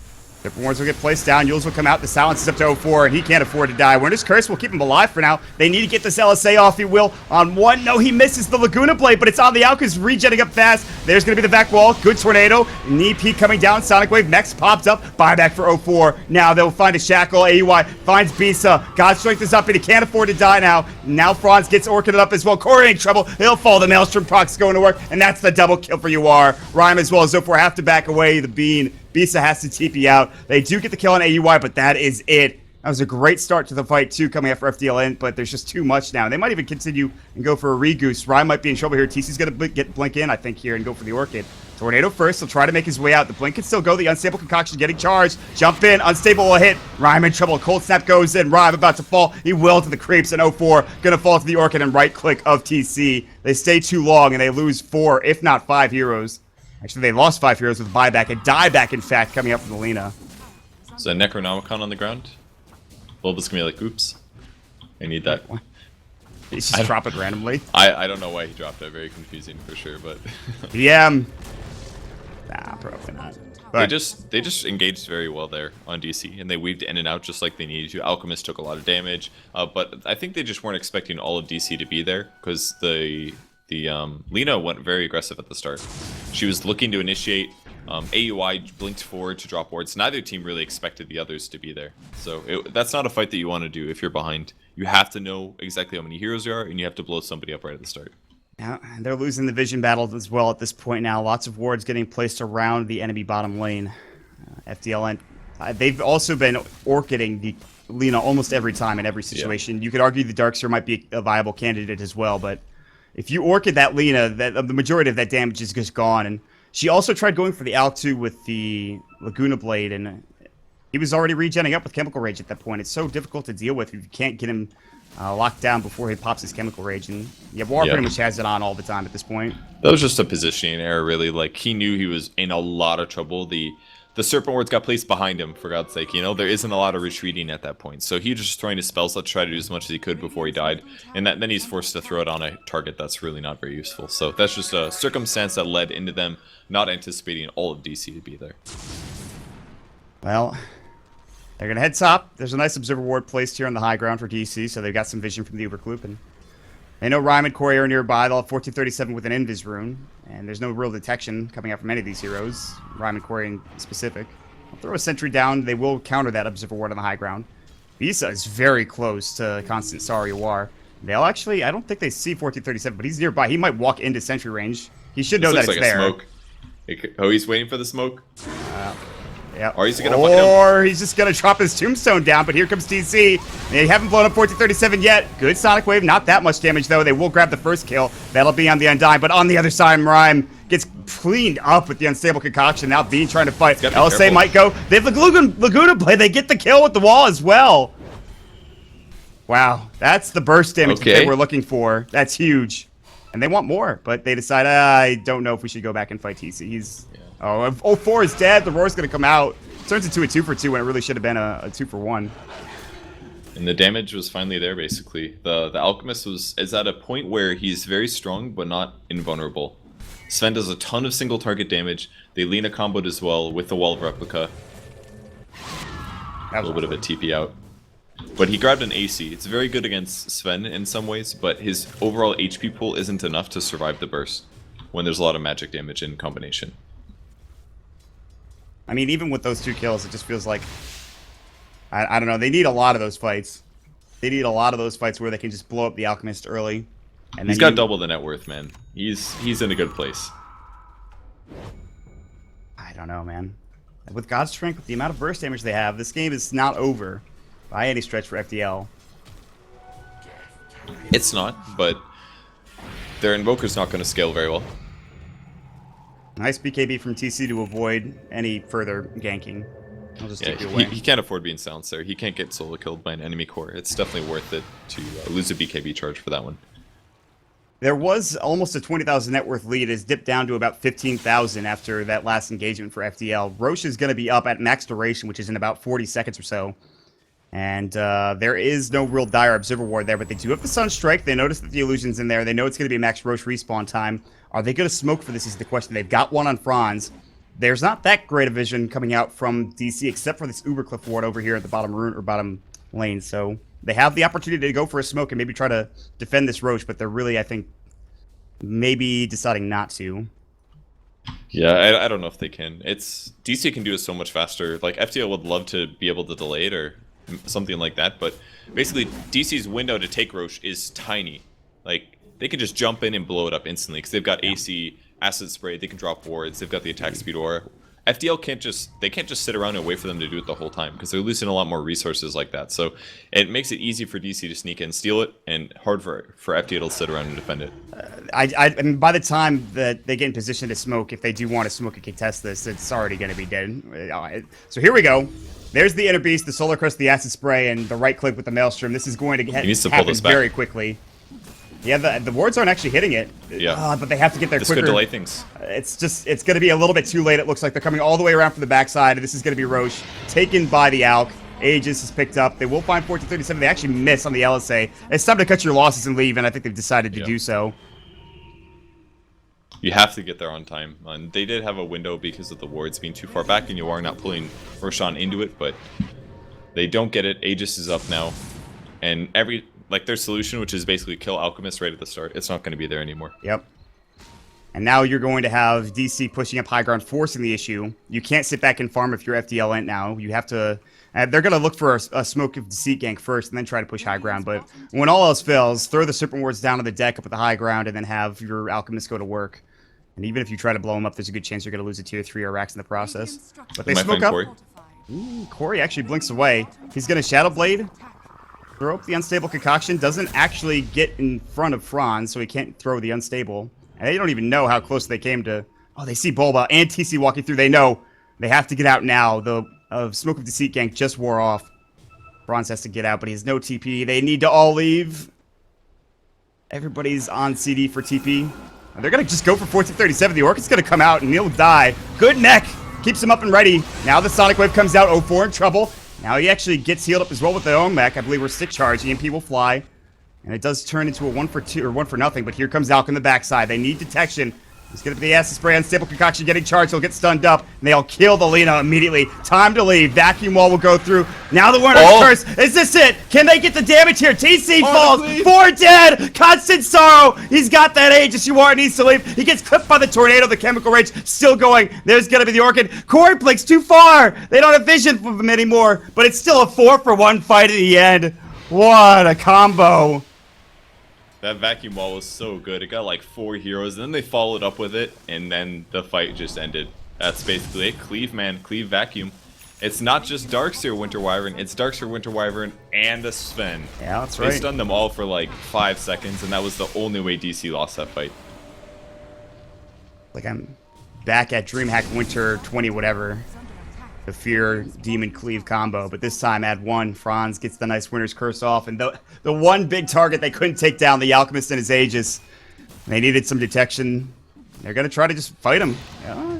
Different wards will get placed down. Yules will come out. The silence is up to 0-4, and he can't afford to die. Winter's Curse will keep him alive for now. They need to get this LSA off, he will. On one, no, he misses the Laguna Blade, but it's on the out because regenning up fast. There's going to be the back wall. Good tornado. Knee peak coming down. Sonic Wave next pops up. Buyback for 0-4. Now they'll find a shackle. AUI finds Bisa. God's Strength is up, and he can't afford to die now. Now Franz gets orchided up as well. Corey in trouble. He'll fall. The Maelstrom proc's going to work, and that's the double kill for UR. Rhyme as well as 0-4 have to back away. The Bean. Bisa has to TP out. They do get the kill on AUI, but that is it. That was a great start to the fight, too, coming after FDL in, but there's just too much now. They might even continue and go for a re-goose. Ryan might be in trouble here. TC's going to get Blink in, I think, here and go for the Orchid. Tornado first. He'll try to make his way out. The Blink can still go. The Unstable Concoction getting charged. Jump in. Unstable will hit. Rhyme in trouble. Cold Snap goes in. Rhyme about to fall. He will to the creeps in 0-4. Gonna fall to the Orchid and right click of TC. They stay too long and they lose 4, if not 5 heroes. Actually, they lost 5 heroes with buyback. A dieback, in fact, coming up from the Lina. So Necronomicon on the ground. Bulba's gonna be like, oops. I need that. He's just drop it randomly. I don't know why he dropped it. Very confusing for sure, but DM. Nah, probably not. But they just engaged very well there on DC, and they weaved in and out just like they needed to. Alchemist took a lot of damage, but I think they just weren't expecting all of DC to be there because the Lina went very aggressive at the start. She was looking to initiate. AUI blinked forward to drop wards. Neither team really expected the others to be there. So that's not a fight that you want to do if you're behind. You have to know exactly how many heroes there are, and you have to blow somebody up right at the start. yeah, they're losing the vision battle as well at this point now. Lots of wards getting placed around the enemy bottom lane. FDL, they've also been orchiding the Lina almost every time in every situation. Yeah. You could argue the Darkseer might be a viable candidate as well, but if you orchid that Lina, the majority of that damage is just gone. And she also tried going for the Alk 2 with the Laguna Blade, and he was already regenning up with Chemical Rage at that point. It's so difficult to deal with if you can't get him locked down before he pops his Chemical Rage. And War pretty much has it on all the time at this point. That was just a positioning error, really. Like, he knew he was in a lot of trouble. The Serpent Wards got placed behind him, for God's sake. You know, there isn't a lot of retreating at that point. So he was just throwing his spells to try to do as much as he could before he died. And then he's forced to throw it on a target that's really not very useful. So that's just a circumstance that led into them not anticipating all of DC to be there. Well, they're going to head top. There's a nice Observer Ward placed here on the high ground for DC, so they've got some vision from the Uberkloop. And they know Rhyme and Corey are nearby. They'll have 1437 with an Invis rune. And there's no real detection coming out from any of these heroes, Rhyme and Corey in specific. I'll throw a sentry down. They will counter that Observer Ward on the high ground. Bisa is very close to Constant Sorry War. They'll actually, I don't think they see 1437, but he's nearby. He might walk into sentry range. He should know that it's there. Smoke. Oh, he's waiting for the smoke? Yeah. Or he's gonna he's just gonna drop his tombstone down, but here comes DC. They haven't blown up 1437 yet. Good Sonic Wave, not that much damage though. They will grab the first kill. That'll be on the Undying, but on the other side, Rhyme gets cleaned up with the Unstable Concoction. Now Bean trying to fight. LSA might go. They have the Laguna Blade. They get the kill with the wall as well. Wow, that's the burst damage that they were looking for. That's huge. And they want more, but they decide, I don't know if we should go back and fight TC. He's... Oh, 0-4 is dead. The Roar's going to come out. Turns into a 2-for-2 when it really should have been a 2-for-1. And the damage was finally there, basically. The Alchemist is at a point where he's very strong, but not invulnerable. Sven does a ton of single target damage. They Lina comboed as well with the Wall of Replica. A little bit of a TP out. But he grabbed an AC. It's very good against Sven in some ways, but his overall HP pool isn't enough to survive the burst when there's a lot of magic damage in combination. I mean, even with those 2 kills, it just feels like... I don't know. They need a lot of those fights. They need a lot of those fights where they can just blow up the Alchemist early. And he's got double the net worth, man. He's in a good place. I don't know, man. With God's Strength, with the amount of burst damage they have, this game is not over by any stretch for FDL. It's not, but their Invoker's not going to scale very well. Nice BKB from TC to avoid any further ganking. I'll just take you away. He can't afford being silenced there. He can't get solo killed by an enemy core. It's definitely worth it to lose a BKB charge for that one. There was almost a 20,000 net worth lead. It's dipped down to about 15,000 after that last engagement for FDL. Roche is going to be up at max duration, which is in about 40 seconds or so. And there is no real dire Observer Ward there, but they do have the Sunstrike. They notice that the Illusion's in there. They know it's going to be max Roche respawn time. Are they going to smoke for this is the question. They've got one on Franz. There's not that great a vision coming out from DC, except for this Ubercliff Ward over here at the bottom rune or bottom lane. So they have the opportunity to go for a smoke and maybe try to defend this Roche, but they're really, I think, maybe deciding not to. Yeah, I don't know if they can. DC can do it so much faster. Like, FTL would love to be able to delay it or something like that, but basically DC's window to take Roche is tiny. Like, they can just jump in and blow it up instantly because they've got AC, Acid Spray, they can drop wards, they've got the attack speed aura. FDL can't just sit around and wait for them to do it the whole time because they're losing a lot more resources like that. So it makes it easy for DC to sneak in, steal it, and hard for FDL to sit around and defend it. I mean, by the time that they get in position to smoke, if they do want to smoke and contest this, it's already going to be dead. So here we go. There's the Inner Beast, the Solar Crest, the Acid Spray, and the right click with the Maelstrom. This is going to happen very quickly. Yeah, the wards aren't actually hitting it. Yeah. But they have to get there quicker. This could delay things. It's going to be a little bit too late. It looks like they're coming all the way around from the backside. This is going to be Roche, taken by the Alk. Aegis is picked up. They will find 1437. They actually miss on the LSA. It's time to cut your losses and leave, and I think they've decided to do so. You have to get there on time. And they did have a window because of the wards being too far back, and you are not pulling Roshan into it, but they don't get it. Aegis is up now, and their solution, which is basically kill Alchemist right at the start, it's not going to be there anymore. Yep. And now you're going to have DC pushing up high ground, forcing the issue. You can't sit back and farm if you're FDL Ent now. You have to... they're going to look for a Smoke of Deceit gank first and then try to push high ground. But when all else fails, throw the Serpent Wards down on the deck up at the high ground and then have your Alchemist go to work. And even if you try to blow them up, there's a good chance you're going to lose a tier 3 or Rax in the process. But they smoke up. Corey. Corey actually blinks away. He's going to Shadow Blade. Throw up the Unstable Concoction. Doesn't actually get in front of Franz, so he can't throw the Unstable. And they don't even know how close they came to... Oh, they see Bulba and TC walking through. They know they have to get out now. The Smoke of Deceit gank just wore off. Franz has to get out, but he has no TP. They need to all leave. Everybody's on CD for TP. They're going to just go for 1437. The Orchid's going to come out, and he'll die. Good neck. Keeps him up and ready. Now the Sonic Wave comes out. 04 in trouble. Now he actually gets healed up as well with the own mech. I believe we're stick charge. EMP will fly. And it does turn into a 1 for 2 or 1 for nothing, but here comes Alk on the backside. They need detection. He's going to be the Acid Spray, Unstable Concoction getting charged. He'll get stunned up, and they'll kill the Lina immediately. Time to leave. Vacuum Wall will go through. Now the Warner's Curse. Is this it? Can they get the damage here? TC falls. 4 dead. Constant Sorrow. He's got that Aegis. UR needs to leave. He gets clipped by the Tornado. The Chemical Rage still going. There's going to be the Orchid. Corey blinks too far. They don't have vision for him anymore, but it's still a 4 for 1 fight at the end. What a combo. That Vacuum Wall was so good. It got like 4 heroes, and then they followed up with it, and then the fight just ended. That's basically it. Cleave, man. Cleave Vacuum. It's not just Darkseer Winter Wyvern, it's Darkseer Winter Wyvern and a Sven. Yeah, that's right. They stunned them all for like 5 seconds, and that was the only way DC lost that fight. Like I'm back at DreamHack Winter 20 whatever. The Fear Demon Cleave combo, but this time add 1. Franz gets the nice Winter's Curse off, and the one big target they couldn't take down, the Alchemist and his Aegis. They needed some detection. They're gonna try to just fight him. Yeah,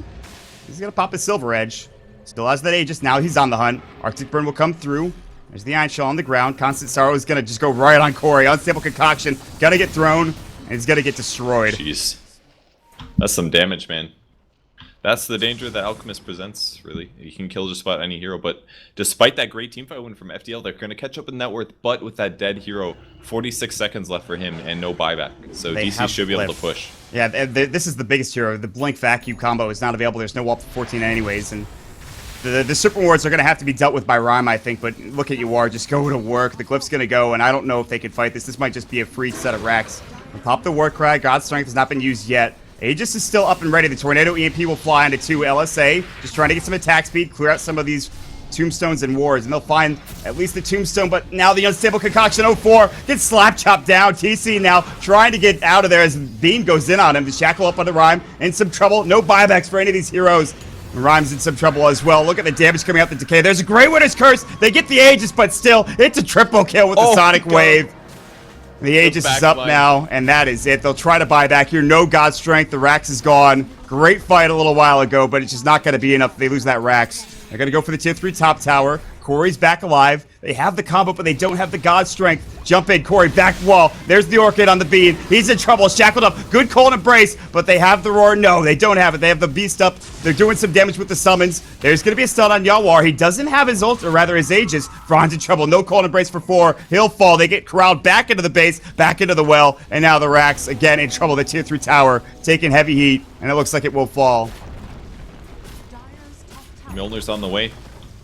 he's gonna pop his Silver Edge. Still has that Aegis. Now he's on the hunt. Arctic Burn will come through. There's the Iron Shell on the ground. Constant Sorrow is gonna just go right on Corey. Unstable Concoction, gonna get thrown, and he's gonna get destroyed. Jeez, that's some damage, man. That's the danger that Alchemist presents, really. You can kill just about any hero, but despite that great teamfight win from FDL, they're going to catch up in net worth, but with that dead hero, 46 seconds left for him and no buyback. So DC should be able to push. Yeah, this is the biggest hero. The Blink Vacuum combo is not available. There's no wall for 14 anyways, and the Super Wards are going to have to be dealt with by Rhyme, I think, but look at UR. Just go to work. The Glyph's going to go, and I don't know if they can fight this. This might just be a free set of racks. Pop the War Cry. God's Strength has not been used yet. Aegis is still up and ready. The Tornado EMP will fly onto 2 LSA. Just trying to get some attack speed, clear out some of these tombstones and wards, and they'll find at least the tombstone, but now the Unstable Concoction 04 gets slap chopped down. TC now trying to get out of there as Beam goes in on him. The Shackle up on the Rhyme, in some trouble. No buybacks for any of these heroes. Rhyme's in some trouble as well. Look at the damage coming out the Decay. There's a Grey Winter's Curse. They get the Aegis, but still, it's a triple kill with the Sonic Wave. The Aegis is up now, and that is it. They'll try to buy back here. No God Strength. The Rax is gone. Great fight a little while ago, but it's just not going to be enough. They lose that Rax. They're going to go for the tier 3 top tower. Corey's back alive. They have the combo, but they don't have the God Strength. Jump in, Corey, back wall. There's the Orchid on the beam. He's in trouble, shackled up. Good cold embrace, but they have the roar. No, they don't have it. They have the beast up. They're doing some damage with the summons. There's going to be a stun on Yawar. He doesn't have his ult, or rather his Aegis. Fran's in trouble. No cold embrace for 4. He'll fall. They get corralled back into the base, back into the well, and now the Rax again in trouble. The tier 3 tower taking heavy heat, and it looks like it will fall. Milner's on the way.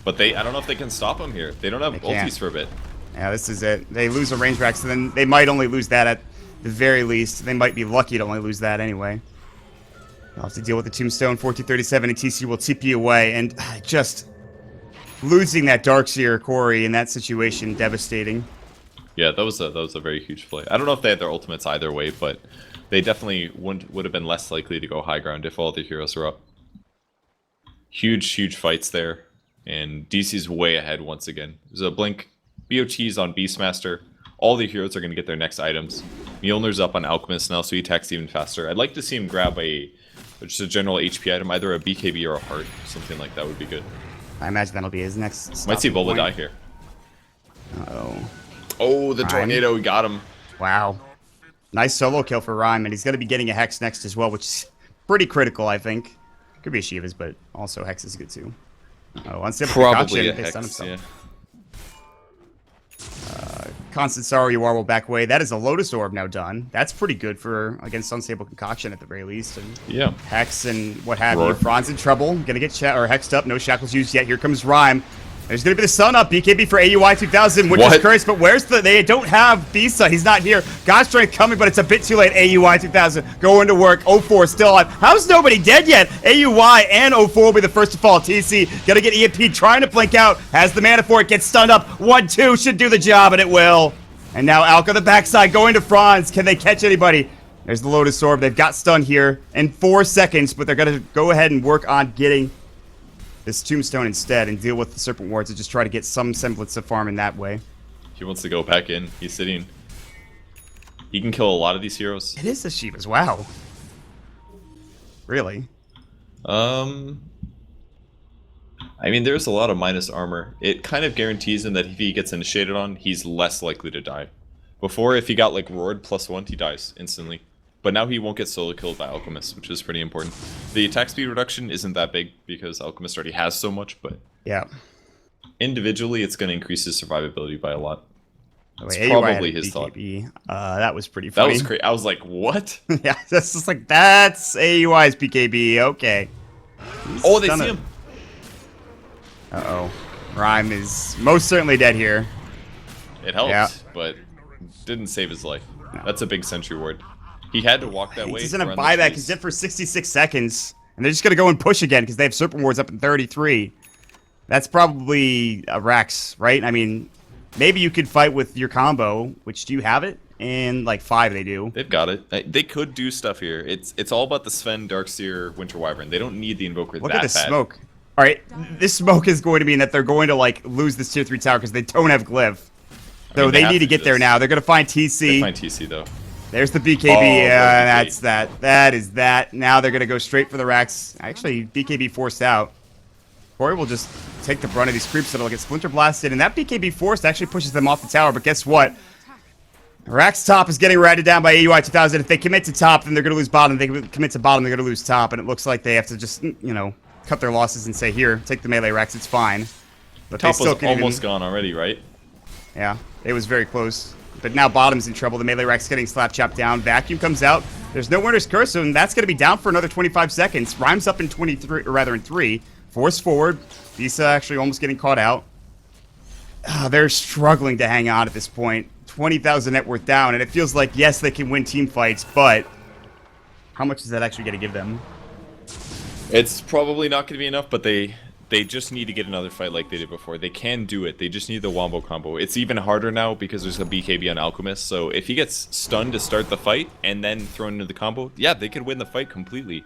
But I don't know if they can stop him here. They don't have ultis for a bit. Yeah, this is it. They lose a range Rax, and then they might only lose that at the very least. They might be lucky to only lose that anyway. They'll have to deal with the Tombstone. 1437, and TC will TP away. And just losing that Darkseer, Corey, in that situation, devastating. Yeah, that was a very huge play. I don't know if they had their ultimates either way, but they definitely would have been less likely to go high ground if all the heroes were up. Huge fights there. And DC's way ahead once again. There's a blink. BOT's on Beastmaster. All the heroes are going to get their next items. Mjolnir's up on Alchemist now, so he attacks even faster. I'd like to see him grab just a general HP item, either a BKB or a heart. Something like that would be good. I imagine that'll be his next. Might see Boba die here. Uh-oh. Oh, the tornado got him. Wow. Nice solo kill for Rhyme, and he's going to be getting a Hex next as well, which is pretty critical, I think. Could be a Shiva's, but also Hex is good too. Oh, unstable probably a Hex, Hex, yeah. Constant Sorrow, you are will back away. That is a Lotus Orb now done. That's pretty good for against Unstable Concoction at the very least. And yeah. Hex and what have you. Fran's in trouble. Gonna get hexed up. No shackles used yet. Here comes Rhyme. There's gonna be the sun up. BKB for AUI 2000, which is curious, but where's they don't have Bisa. He's not here. God Strength coming, but it's a bit too late. AUI 2000 going to work. 04 still alive. How's nobody dead yet? AUI and 04 will be the first to fall. TC gonna get EMP, trying to blink out. Has the mana for it. Gets stunned up. 1-2 should do the job, and it will. And now Alka the backside going to Franz. Can they catch anybody? There's the Lotus Orb. They've got stun here in 4 seconds, but they're gonna go ahead and work on getting this Tombstone instead and deal with the Serpent Wards and just try to get some semblance of farm in that way. He wants to go back in. He's sitting. He can kill a lot of these heroes. It is the Shivas. Wow. Really? I mean, there's a lot of minus armor. It kind of guarantees him that if he gets initiated on, he's less likely to die. Before, if he got like roared +1, he dies instantly. But now he won't get solo killed by Alchemist, which is pretty important. The attack speed reduction isn't that big because Alchemist already has so much, but yeah, individually it's going to increase his survivability by a lot. It's probably his BKB. That was pretty funny. That was crazy. I was like, what? Yeah, that's just like, that's AUI's BKB. Okay. Oh, they see him. Uh-oh. Rhyme is most certainly dead here. It helped, but didn't save his life. No. That's a big sentry ward. He had to walk that way. He's in a buyback. He's dead for 66 seconds. And they're just going to go and push again because they have Serpent Wards up in 33. That's probably a Rax, right? I mean, maybe you could fight with your combo, which do you have it? In like 5 they do. They've got it. They could do stuff here. It's all about the Sven, Darkseer, Winter Wyvern. They don't need the Invoker Look at the smoke. All right, this smoke is going to mean that they're going to like lose this tier 3 tower because they don't have Glyph. So they need to get there now. They're going to find TC. They find TC though. There's the BKB, that's that. That is that. Now they're going to go straight for the Rax. Actually, BKB forced out. Corey will just take the brunt of these creeps that'll get Splinter Blasted, and that BKB forced actually pushes them off the tower, but guess what? Rax top is getting ratted down by AUI 2000. If they commit to top, then they're going to lose bottom. If they commit to bottom, they're going to lose top, and it looks like they have to just, you know, cut their losses and say, here, take the melee Rax, it's fine. But top was almost gone already, right? Yeah, it was very close. But now bottom's in trouble. The melee Rax getting slap chopped down. Vacuum comes out. There's no Winter's Curse, and that's going to be down for another 25 seconds. Rhymes up in 23, or rather in 3. Force forward. Visa actually almost getting caught out. They're struggling to hang on at this point. 20,000 net worth down, and it feels like, yes, they can win team fights, but how much is that actually going to give them? It's probably not going to be enough, but they just need to get another fight like they did before. They can do it. They just need the Wombo combo. It's even harder now because there's a BKB on Alchemist, so if he gets stunned to start the fight and then thrown into the combo, yeah, they could win the fight completely.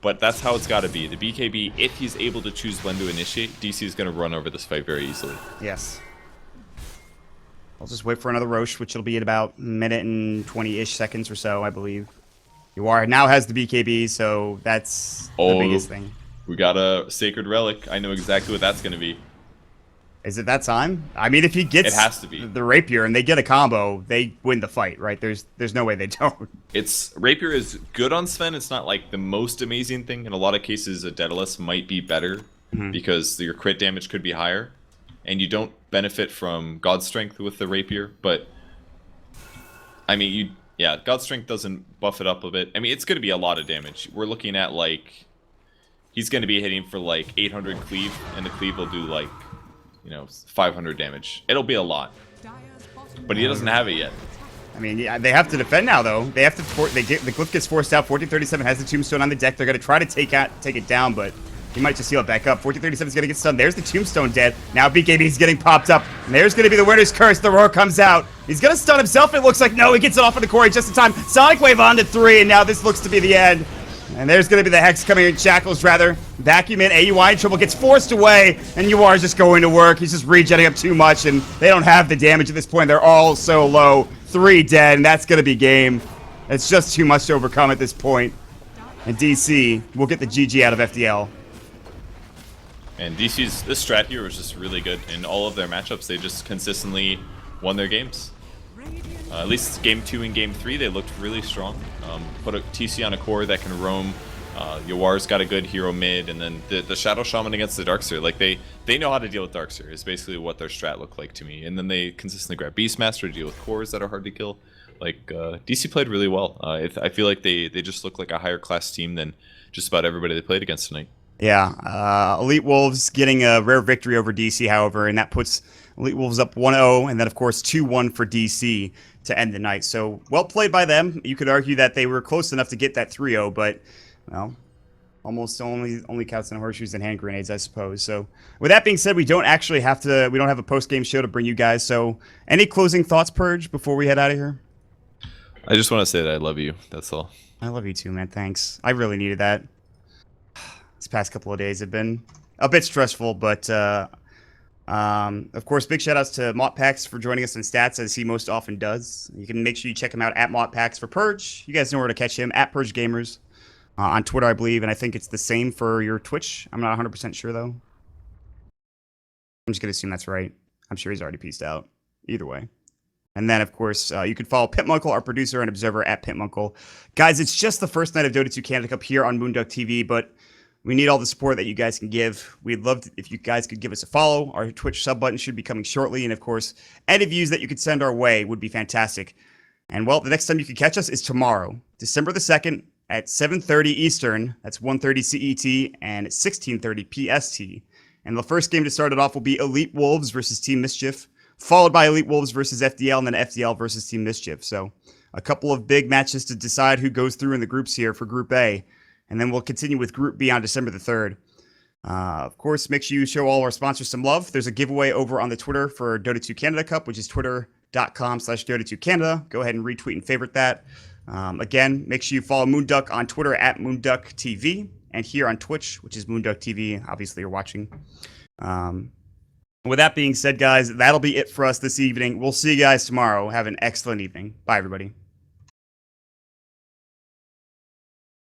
But that's how it's got to be. The BKB, if he's able to choose when to initiate, DC is going to run over this fight very easily. Yes. I'll just wait for another Roche, which will be at about a minute and 20-ish seconds or so, I believe. Yuar now has the BKB, so that's the biggest thing. We got a Sacred Relic. I know exactly what that's going to be. Is it that time? I mean, if he gets it has to be. the Rapier and they get a combo, they win the fight, right? There's no way they don't. Rapier is good on Sven. It's not like the most amazing thing. In a lot of cases, a Daedalus might be better because your crit damage could be higher, and you don't benefit from God Strength with the Rapier. But I mean, God Strength doesn't buff it up a bit. I mean, it's going to be a lot of damage. We're looking at like he's going to be hitting for like 800 cleave, and the cleave will do like 500 damage. It'll be a lot, but he doesn't have it yet. I mean, yeah, they have to defend now, though. They have to. The Glyph gets forced out. 1437 has the Tombstone on the deck. They're going to try to take it down, but he might just heal it back up. 1437 is going to get stunned. There's the Tombstone dead. Now BKB is getting popped up, and there's going to be the Winner's Curse. The roar comes out. He's going to stun himself. It looks like no. He gets it off of the core just in time. Sonic Wave on to 3, and now this looks to be the end. And there's going to be the Hex coming in, Shackles rather. Vacuum in, AUI in trouble, gets forced away, and UR is just going to work. He's just regenning up too much, and they don't have the damage at this point. They're all so low. 3 dead, and that's going to be game. It's just too much to overcome at this point. And DC will get the GG out of FDL. And DC's, this strat here was just really good. In all of their matchups, they just consistently won their games. At least game 2 and game 3, they looked really strong. Put a TC on a core that can roam. Yawar's got a good hero mid, and then the Shadow Shaman against the Darkseer. Like they know how to deal with Darkseer. Is basically what their strat looked like to me. And then they consistently grab Beastmaster to deal with cores that are hard to kill. Like DC played really well. I feel like they just look like a higher class team than just about everybody they played against tonight. Yeah, Elite Wolves getting a rare victory over DC, however, and that puts Elite Wolves up 1-0, and then, of course, 2-1 for DC to end the night. So, well played by them. You could argue that they were close enough to get that 3-0, but, well, almost only counts in horseshoes and hand grenades, I suppose. So, with that being said, we don't have a post-game show to bring you guys. So, any closing thoughts, Purge, before we head out of here? I just want to say that I love you. That's all. I love you too, man. Thanks. I really needed that. These past couple of days have been a bit stressful, but of course, big shout outs to Maut for joining us in stats, as he most often does. You can make sure you check him out at Maut for Purge. You guys know where to catch him, at Purge Gamers, on Twitter, I believe, and I think it's the same for your Twitch. I'm not 100% sure, though. I'm just going to assume that's right. I'm sure he's already pieced out. Either way. And then, of course, you can follow Pitmunkle, our producer and observer, at Pitmunkle. Guys, it's just the first night of Dota 2 Canada Cup here on moonducktv, but we need all the support that you guys can give. We'd love if you guys could give us a follow. Our Twitch sub button should be coming shortly. And, of course, any views that you could send our way would be fantastic. And, well, the next time you can catch us is tomorrow, December the 2nd at 7:30 Eastern. That's 1:30 CET and 16:30 PST. And the first game to start it off will be Elite Wolves versus Team Mischief, followed by Elite Wolves versus FDL, and then FDL versus Team Mischief. So a couple of big matches to decide who goes through in the groups here for Group A. And then we'll continue with Group B on December the 3rd. Of course, make sure you show all our sponsors some love. There's a giveaway over on the Twitter for Dota 2 Canada Cup, which is twitter.com/Dota2Canada. Go ahead and retweet and favorite that. Again, make sure you follow Moonduck on Twitter at moonducktv, and here on Twitch, which is moonducktv. Obviously, you're watching. With that being said, guys, that'll be it for us this evening. We'll see you guys tomorrow. Have an excellent evening. Bye, everybody.